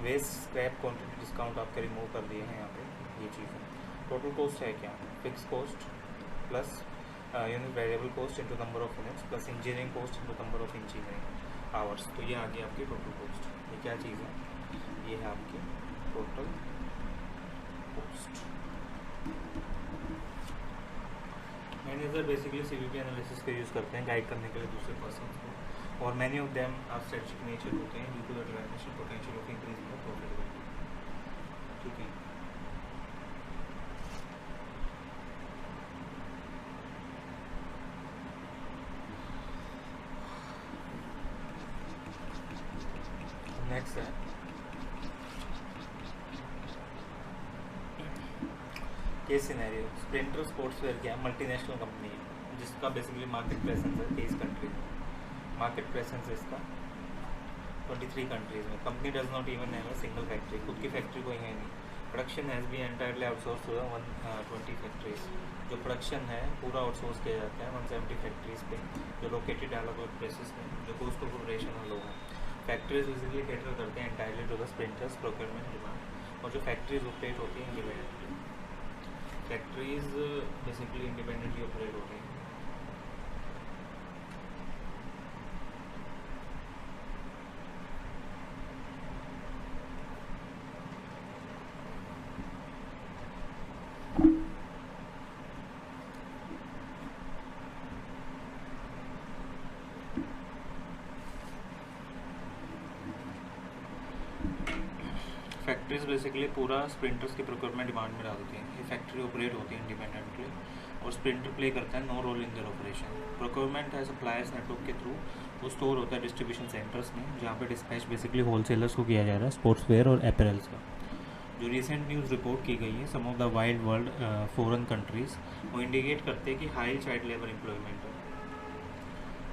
वेस्ट स्क्रैप क्वांटिटी डिस्काउंट आपके रिमूव कर दिए हैं यहाँ पे ये चीज़ है। टोटल कॉस्ट है क्या, fix cost plus unit variable cost into number of units plus engineering cost into number of engineering hours. तो ये आ गई आपकी टोटल कॉस्ट। ये क्या चीज़ है, ये है आपकी total cost. Manager basically CVP analysis का यूज़ करते हैं गाइड करने के लिए दूसरे पर्सन को, और many of them are strategic nature होते हैं due to the derivation potential of increasing the profitability. ठीक है, नेक्स्ट है केस सिनेरियो। स्प्रिंटर स्पोर्ट्सवेयर क्या मल्टीनेशनल कंपनी है जिसका बेसिकली मार्केट प्रेजेंस है 23 कंट्रीज में। मार्केट प्रेजेंस है इसका 23 कंट्रीज में। Company does not even have a single factory, खुद की फैक्ट्री कोई है नहीं। Production has been entirely outsource to 120 factories. जो प्रोडक्शन है पूरा आउटसोर्स किया जाता है 170 फैक्ट्रीज पे जो लोकेटेड अलग अलग प्लेसेस में, जो कॉस्ट ऑफ ऑपरेशन लो है। फैक्ट्रीज बेसिकली कैटर करते हैं entirely to the sprinters procurement demand, और जो फैक्ट्रीज ऑपरेट होती हैं independently. Factories basically independently operate होती हैं। फैक्ट्रीज बेसिकली पूरा स्प्रिंटर्स की प्रोक्योरमेंट डिमांड में डालती हैं। ये फैक्ट्री ऑपरेट होती है इंडिपेंडेंटली और स्प्रिंटर प्ले करता है no role in their operation. Procurement है सप्लायर्स नेटवर्क के थ्रू वो स्टोर होता है डिस्ट्रीब्यूशन सेंटर्स में, जहाँ पे डिस्पैच बेसिकली होलसेलर्स को किया जा रहा है स्पोर्ट्सवेयर और अपैरल्स का। जो रिसेंट न्यूज़ रिपोर्ट की गई है some of the wild world foreign countries, वो इंडिकेट करते हैं कि हाई चाइल्ड लेबर एम्प्लॉयमेंट है।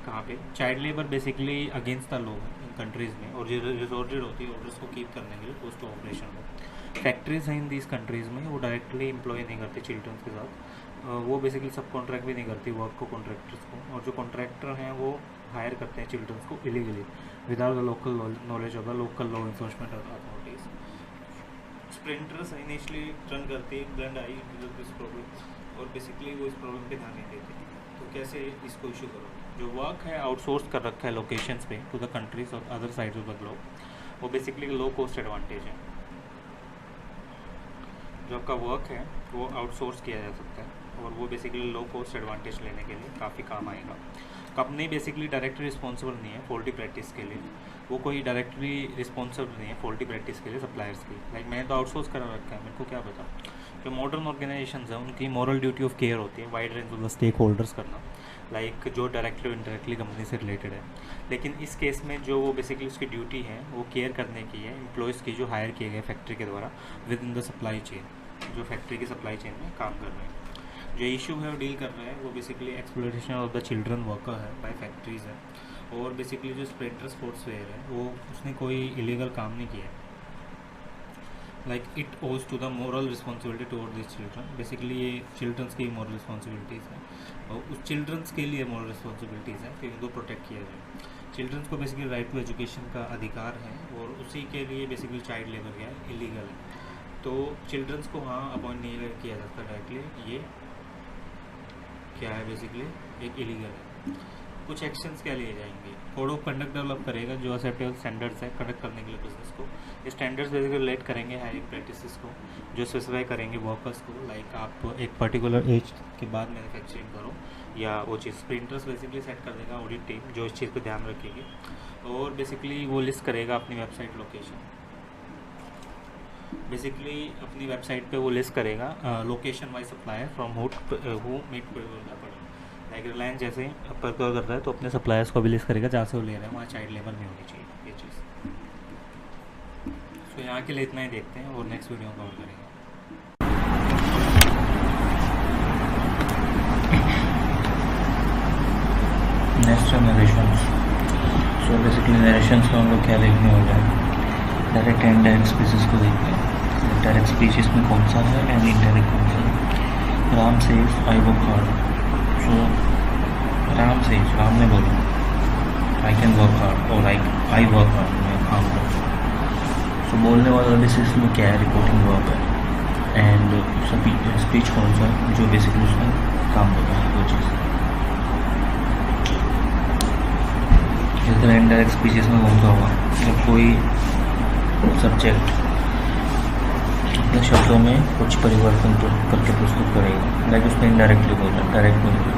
कहाँ पे child labour basically against the law in countries में, और जो रिजॉर्टेड होती है ऑर्डर्स को कीप करने के लिए पोस्ट ऑपरेशन में। फैक्ट्रीज हैं इन दीज कंट्रीज़ में, वो डायरेक्टली एम्प्लॉय नहीं करती चिल्ड्रंस के साथ, वो बेसिकली सब कॉन्ट्रैक्ट भी नहीं करती वर्क को कॉन्ट्रैक्टर्स को, और जो कॉन्ट्रैक्टर हैं वो हायर करते हैं चिल्ड्रंस को illegally without the local knowledge of the local law enforcement authorities. Sprinters initially run करती है ब्लेंड आई दिस प्रॉब्लम और बेसिकली वो इस प्रॉब्लम पे ध्यान नहीं देते। तो कैसे इसको इशू करो? जो वर्क है आउटसोर्स कर रखा है लोकेशंस पे टू द कंट्रीज और other sides of the globe, वो बेसिकली लो कॉस्ट एडवांटेज है। जो आपका वर्क है वो आउटसोर्स किया जा सकता है और वो बेसिकली लो कॉस्ट एडवांटेज लेने के लिए काफ़ी काम आएगा। कंपनी बेसिकली डायरेक्टली रिस्पॉन्सिबल नहीं है फॉल्टी प्रैक्टिस के लिए, वो कोई डायरेक्टली रिस्पॉन्सिबल नहीं है फॉल्टी प्रैक्टिस के लिए सप्लायर्स की। लाइक मैंने तो आउटसोर्स करा रखा है, मेरे को क्या पता। जो मॉडर्न ऑर्गेनाइजेशंस हैं उनकी मॉरल ड्यूटी ऑफ केयर होती है wide range of the stakeholders करना, लाइक जो डायरेक्टली इनडायरेक्टली कंपनी से रिलेटेड है। लेकिन इस केस में जो वो बेसिकली उसकी ड्यूटी है वो केयर करने की है एम्प्लॉयज़ की जो हायर किए गए फैक्ट्री के द्वारा with in the supply chain, जो फैक्ट्री की सप्लाई चेन में काम कर रहे हैं। जो इशू है वो डील कर रहे हैं वो basically exploitation of the children worker है बाय फैक्ट्रीज़ है। और बेसिकली जो स्प्रिंटर स्पोर्ट्सवेयर है वो उसने कोई इलीगल काम नहीं किया है। Like it owes to the moral responsibility toward this children. Basically ये चिल्ड्रंस की मॉरल रिस्पॉन्सिबिलिटीज़ हैं और उस चिल्ड्रंस के लिए मॉरल रिस्पॉन्सिबिलिटीज़ हैं कि उनको प्रोटेक्ट किया जाए। चिल्ड्रंस को बेसिकली राइट टू एजुकेशन का अधिकार है और उसी के लिए बेसिकली चाइल्ड लेबर क्या है इलीगल है। तो चिल्ड्रंस को हाँ अपॉइंट नहीं किया जाता डायरेक्टली, ये क्या है बेसिकली एक इलीगल है। कुछ एक्शंस क्या लिए जाएंगे? कोड ऑफ कंडक्ट डेवलप करेगा जो एक्सेप्टेबल स्टैंडर्ड्स है कंडक्ट करने के लिए बिजनेस को। ये स्टैंडर्ड्स बेसिकली रिलेट करेंगे हायरिंग प्रैक्टिसेस को, जो स्पेसिफाई करेंगे वर्कर्स को। लाइक आप एक पर्टिकुलर एज के बाद मैन्युफैक्चरिंग करो या वो चीज़। प्रिंटर्स बेसिकली सेट कर देगा ऑडिट टीम जो इस चीज़ पर ध्यान रखेगी और बेसिकली वो लिस्ट करेगा अपनी वेबसाइट लोकेशन। बेसिकली अपनी वेबसाइट पे वो लिस्ट करेगा location wise supplier from who meet like Reliance जैसे प्रक्योर कर रहा है तो अपने सप्लायर्स को भी लिस्ट करेगा जहाँ से वो ले रहा है, वहाँ चाइल्ड लेबर नहीं होनी चाहिए ये चीज़। सो यहाँ के लिए इतना ही देखते हैं और नेक्स्ट वीडियो कवर करेंगे। नेक्स्ट है नरेशंस। सो बेसिकली नरेशंस में हम लोग क्या देखने वाले हैं, डायरेक्ट एंड डायरेक्ट स्पीसीज को देखते हैं। डायरेक्ट स्पीशीज में कौन सा है एंड इनडायरेक्ट कौन सा है। Ram says I work hard. So Ram ने बोला आई कैन वर्क हार्ड और आई वर्क हार्ड, मैं काम करता हूँ। सो बोलने वाला बेसिस में क्या है, रिपोर्टिंग वर्क है। एंड स्पीच कौन सा है, जो बेसिकली उसमें काम होता है वो चीज़। इस तरह इनडायरेक्ट स्पीचेस में कौन सा होगा, जब कोई सब्जेक्ट अपने शब्दों में कुछ परिवर्तन करके प्रस्तुत करेगा। लाइक उसने इनडायरेक्टली बोला, डायरेक्ट नहीं बोला।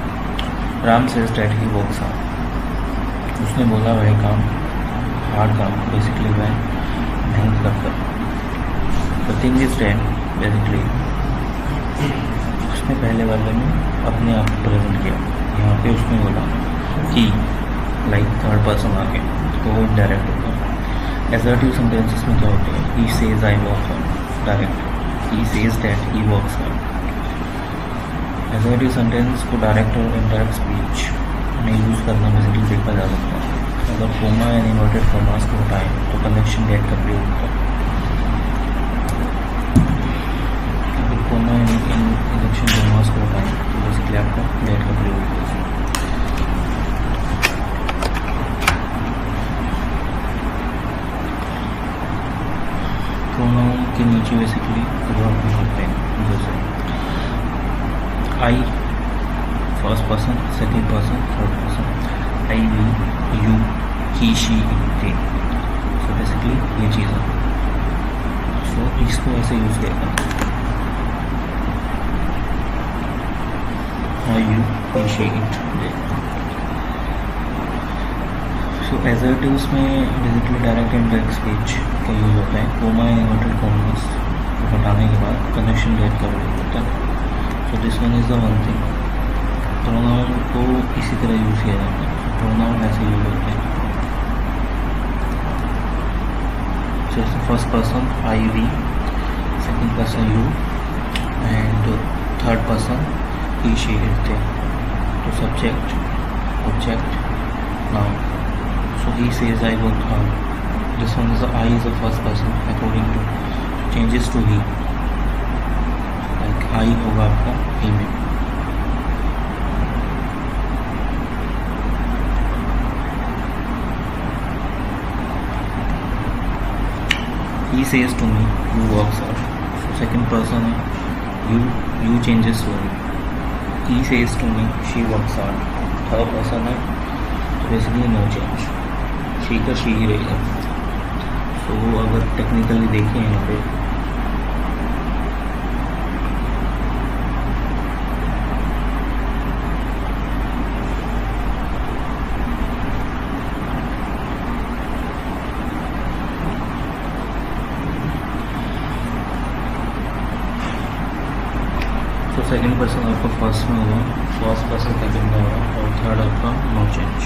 Ram says that he works hard. उसने बोला वह काम हार्ड काम बेसिकली वह मेहनत करता है। The thing is that basically उसने पहले वाले में अपने आप को प्रेजेंट किया, यहाँ पे उसने बोला कि लाइक थर्ड पर्सन आ गया तो वो इनडायरेक्ट होगा। एसर्टिव सेंटेंसेस में क्या होते हैं, ही says I work hard direct, he says that he works hard. Assertive sentence को डायरेक्ट और इनडायरेक्ट स्पीच में यूज़ करना बेसिकली देखा जा सकता है। अगर कोमा एंड इन्वर्टेड कॉमास को हटाएं तो कनेक्शन गेट का प्रयोग होता है। अगर कोमा एंड कनेक्शन कॉमास को हटाएं तो बेसिकली आपका गेट का प्रयोग होता है। प्रोनाउन के नीचे बेसिकली वर्ब होते हैं, जैसे I first person, second person, third person, I we you he she they. So basically ये चीज़ है। सो इसको ऐसे यूज़ किया आई you he she they. So assertives में basically direct and direct speech का यूज़ होता है। कोमा एंड इन्वर्टेड कॉमास को हटाने के बाद कनेक्शन गेट का प्रयोग होता है। सो this one is the one thing. Pronoun को इसी तरह यूज़ किया जाता है। प्रोनाउन ऐसे यूज होते हैं, जैसे first person I we, second person you and third person he she it they. तो subject object noun. So he says I work hard. This one is the I is the first person according to changes to he. Like I होगा आपका he में। He says to me, you works out. So second person है, you changes word. He says to me, she works hard. Third person है, तो basically no change. she का she ही रहेगा. So अगर technically देखें यहाँ पे तो सेकंड पर्सन आपका फर्स्ट में होगा, फर्स्ट पर्सन सेकंड में होगा और थर्ड आपका no change.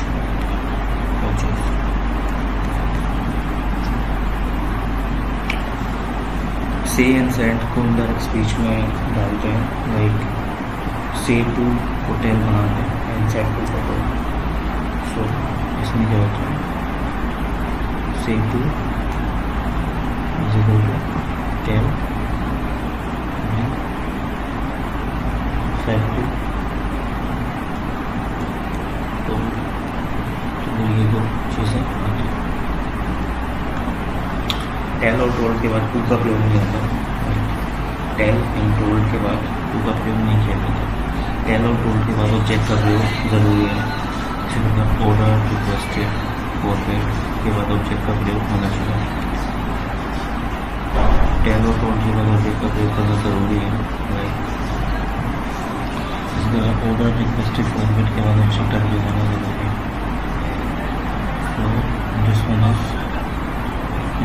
Say and said को डायरेक्ट स्पीच में डालते हैं. लाइक से टू होटल बनाते हैं and said to hotel. So इसमें क्या होता है, say to is equal to tell said to. तो ये दो चीज़ें आती हैं. टेल और टोल्ड के बाद टू का प्रयोग नहीं होता. टेल एंड टोल्ड के बाद टू का प्रयोग नहीं किया जाता. टेल और टोल्ड के बाद ऑब्जेक्ट का प्रयोग ज़रूरी है. इसी प्रकार ऑर्डर रिक्वेस्टेड फॉरवर्ड के बाद ऑब्जेक्ट का प्रयोग होना चाहिए. टेल और टोल्ड के बाद ऑब्जेक्ट का प्रयोग करना ज़रूरी है. ऑर्डर रिक्वेस्टेड फॉरवर्ड के बाद ऑब्जेक्ट का प्रयोग होना ज़रूरी है. तो this one is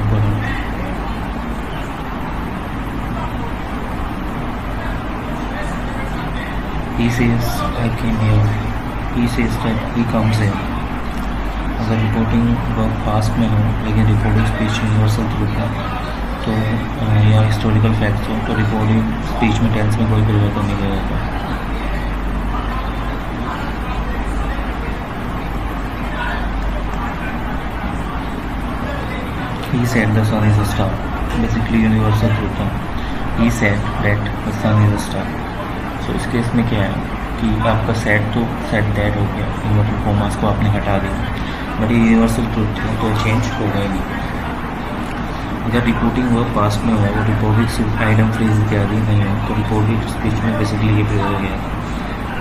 important. He says I came here. He says that he comes here. अगर रिपोर्टिंग वर्ब पास्ट में हो लेकिन रिपोर्टिंग स्पीच यूनिवर्सल ट्रूथ है तो या हिस्टोरिकल फैक्ट्स हो तो रिपोर्टिंग स्पीच में टेंस में कोई परिवर्तन नहीं किया जाता. He said the sun is a star. Basically universal truth है. He said that the sun is a star. So इस केस में क्या है कि आपका सेट तो सेट दैट हो गया, इन्वर्टेड कॉमास को आपने हटा दिया, बट ये यूनिवर्सल ट्रूथ है तो चेंज होगा ही नहीं. अगर रिपोर्टिंग वर्ब पास्ट में हुआ वो रिपोर्टेड आइटम फ्रेज इत्यादि नहीं है तो रिपोर्टेड स्पीच में बेसिकली ये प्रयोग हो गया.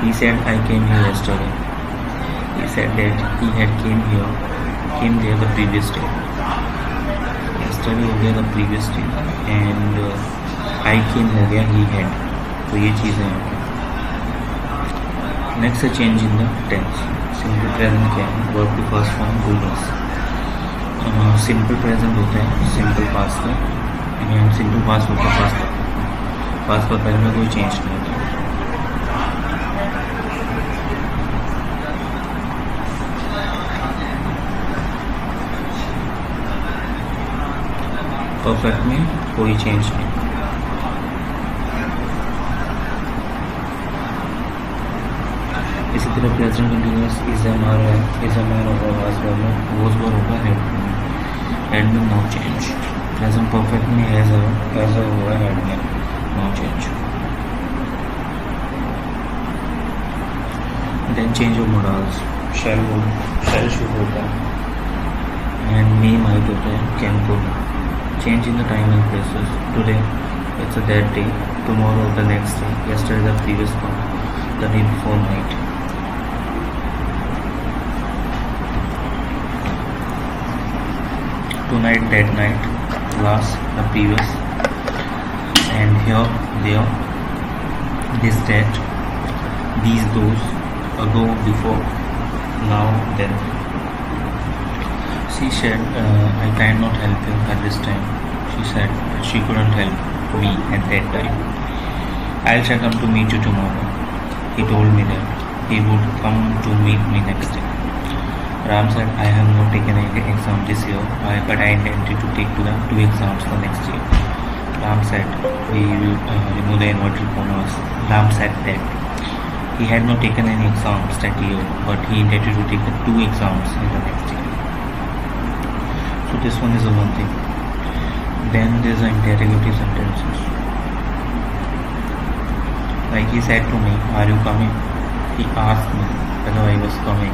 He said I came here yesterday. He said that he had came there the previous day. Yesterday हो गया the previous day and I came हो गया he had. तो ये चीज़ें हैं. नेक्स्ट है change in the tense. Simple present क्या है, वर्ब की फर्स्ट फॉर्म डूडस. सिंपल प्रेजेंट होता है सिंपल पास्ट का एंड सिंपल पास्ट होता है पास्ट का पहले में कोई चेंज नहीं होता. परफेक्ट में कोई चेंज नहीं. इसी तरह present continuous is am are होगा, वाज वर होगा, हेड में नो चेंज. प्रेजेंट परफेक्ट में हैज़ होगा, हेड में no change. Then change of modals. Shall should होता है एंड मे माइट होता है, कैन को. Change in the time and places. Today it's a that day, tomorrow the next day, yesterday the previous one, the day before night. Tonight, that night, last, the previous, and here, there, this, that, these, those, ago, before, now, then. She said, I cannot help you at this time. She said she couldn't help me at that time. I'll try come to meet you tomorrow. He told me that he would come to meet me next day. Ram said, I have not taken any exam this year, but I intended to take two exams the next year. Ram said, we will remove the inverted commas. Ram said that he had not taken any exams that year, but he intended to take the 2 exams in the next year. So this one is the one thing. Then there's the interrogative sentences. Like he said to me, are you coming? He asked me whether I was coming.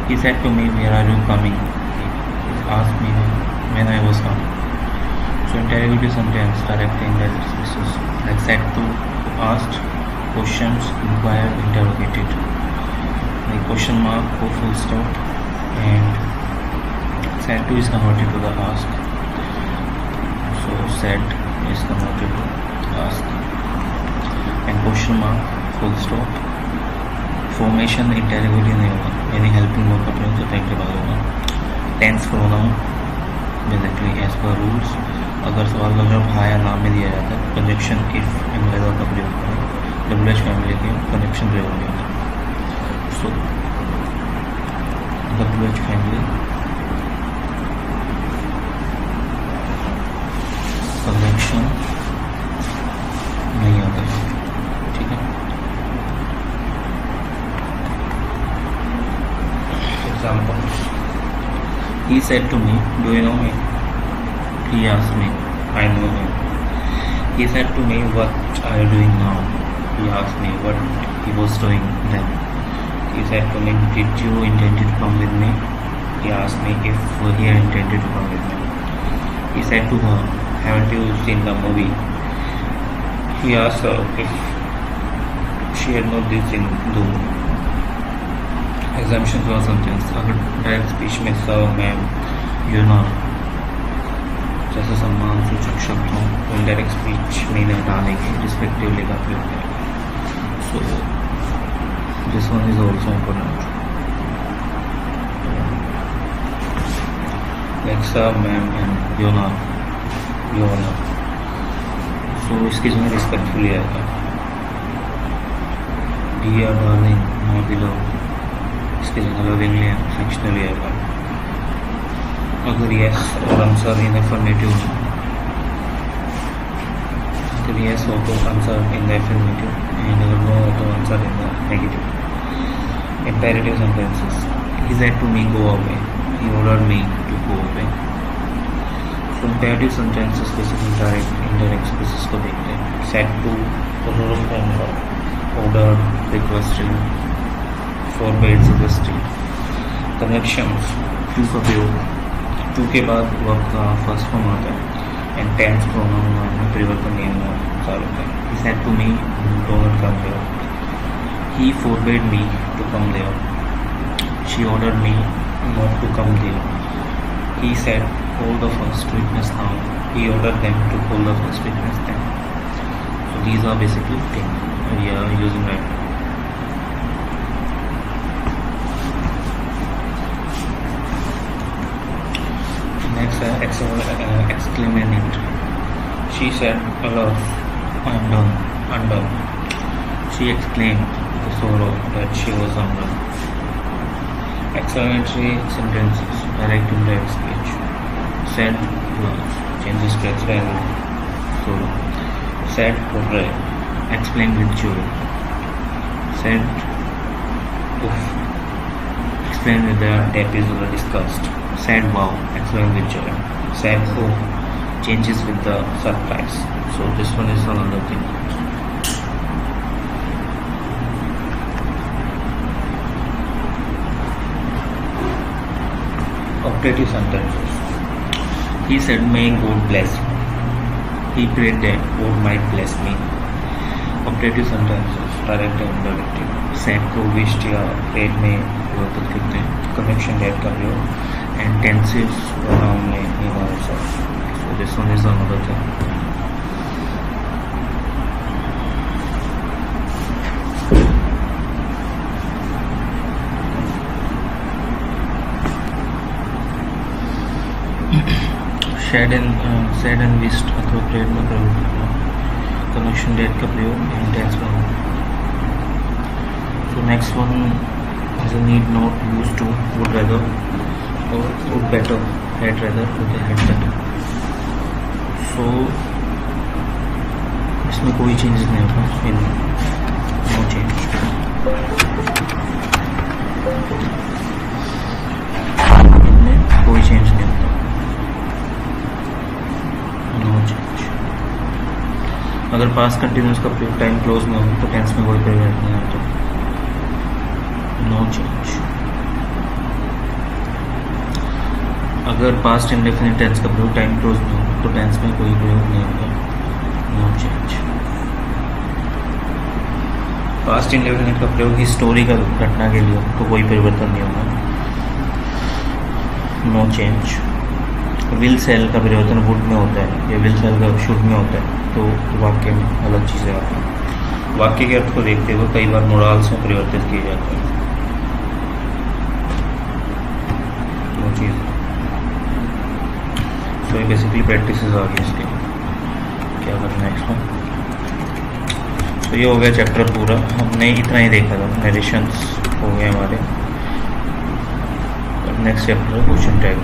He said to me, where are you coming? He asked me when I was coming. So So interrogative sentence, direct indirect species, like said to, asked, questions, inquired, interrogated. Like question mark or full stop, and said to is converted to the ask. So said is converted to ask, and question mark full stop. Formation interrogative नहीं होगा, यानी helping verb का प्रयोग type के बाद होगा. Tense pronoun basically as per rules. अगर सवाल का जवाब हाँ या नाम में दिया जाता है, कंजक्शन इफ एंड वेदर का प्रयोग करें. WH फैमिली के कंजक्शन प्रयोग होगा. सो WH फैमिली कंजक्शन नहीं आता है. ठीक है. Example. He said to me, "Do you know him?" He asked me, "I know him." He said to me, "What are you doing now?" He asked me what he was doing then. He said to me, "Did you intend to come with me?" He asked me if he had intended to come with me. He said to her, "Haven't you seen the movie?" He asked her if she had not seen the movie. Exemption for sentence. अगर direct speech में sir, ma'am, यूनर जैसे सम्मान सूचक शब्द हों, तो indirect speech में इन्हें हटाने के रिस्पेक्टिवली का प्रयोग करें. So this one is also important. Like sir, ma'am and your honour. So इसकी जो है रिस्पेक्टफुली आएगा. Dear, darling, my beloved. इसके जगह लविंगली एंड अफेक्शनली आएगा. अगर यस और आंसर इन एफर्मेटिव, अगर यस हो तो answer in the affirmative, and अगर नो हो तो answer in the negative. Imperative sentences. He said to me, go away. He ordered me to go away. So imperative sentences basically direct indirect speeches को देखते हैं. Said to ordered, requested, forbade, suggested. Connections. To का प्रयोग, to के बाद verb का first form आता है, एंड टेंस प्रोनाउन में परिवर्तन नियम चालू होता है. He said to me, don't come there. He forbade me to come there. She ordered me not to come there. He said hold the first witness now. He ordered them to hold the first witness then. So these are basically things we are using right. Exclamatory. She said, "Alas, undone." She exclaimed with sorrow that she was undone. Exclamatory sentences, direct indirect speech. Said, plus, changes to exclamatory, sorrow. Said, hooray, explain with joy. Said, oof, explain with the episode discussed. Said, wow, explain with joy. Said, oh, changes with the surprise. So this one is another thing. Operative sentences. He said, "May God bless you." He prayed that God might bless me. Operative sentences, direct and indirect. Said को wished या prayed में परिवर्तित करते हैं. Connection that का प्रयोग, and tenses pronoun में also. So this one is another thing. said and wished अथवा prayed में प्रयोग करते हैं. Connection that का प्रयोग, and tense pronoun. So next one is a need not, used to, would rather, or would better, had rather, would had better. So इसमें कोई changes नहीं होगा. No change. इनमें कोई चेंज नहीं होता. No change. अगर पास्ट कंटिन्यूस का प्रयोग टाइम क्लोज में हो तो टेंस में कोई परिवर्तन नहीं होता. No change. अगर पास्ट इंडेफिनिट टेंस का प्रयोग टाइम क्लोज में हो तो टेंस में कोई प्रयोग नहीं होगा, नो चेंज। पास्ट इंडेफिनिट का प्रयोग हिस्टोरिकल घटना के लिए तो कोई परिवर्तन नहीं होगा, नो चेंज। विल सेल का परिवर्तन वुड में होता है या विल सेल का शुड में होता है, तो वाक्य में अलग चीज़ें आती हैं। वाक्य के अर्थ को देखते हुए कई बार मोराल्स में परिवर्तित किए जाते हैं, वो चीज़। तो ये बेसिकली प्रैक्टिस आ गई इसके, क्या करना है इसमें। तो ये हो गया चैप्टर पूरा, हमने इतना ही देखा था, नरेशंस हो गए हमारे। नेक्स्ट चैप्टर है क्वेश्चन टैग।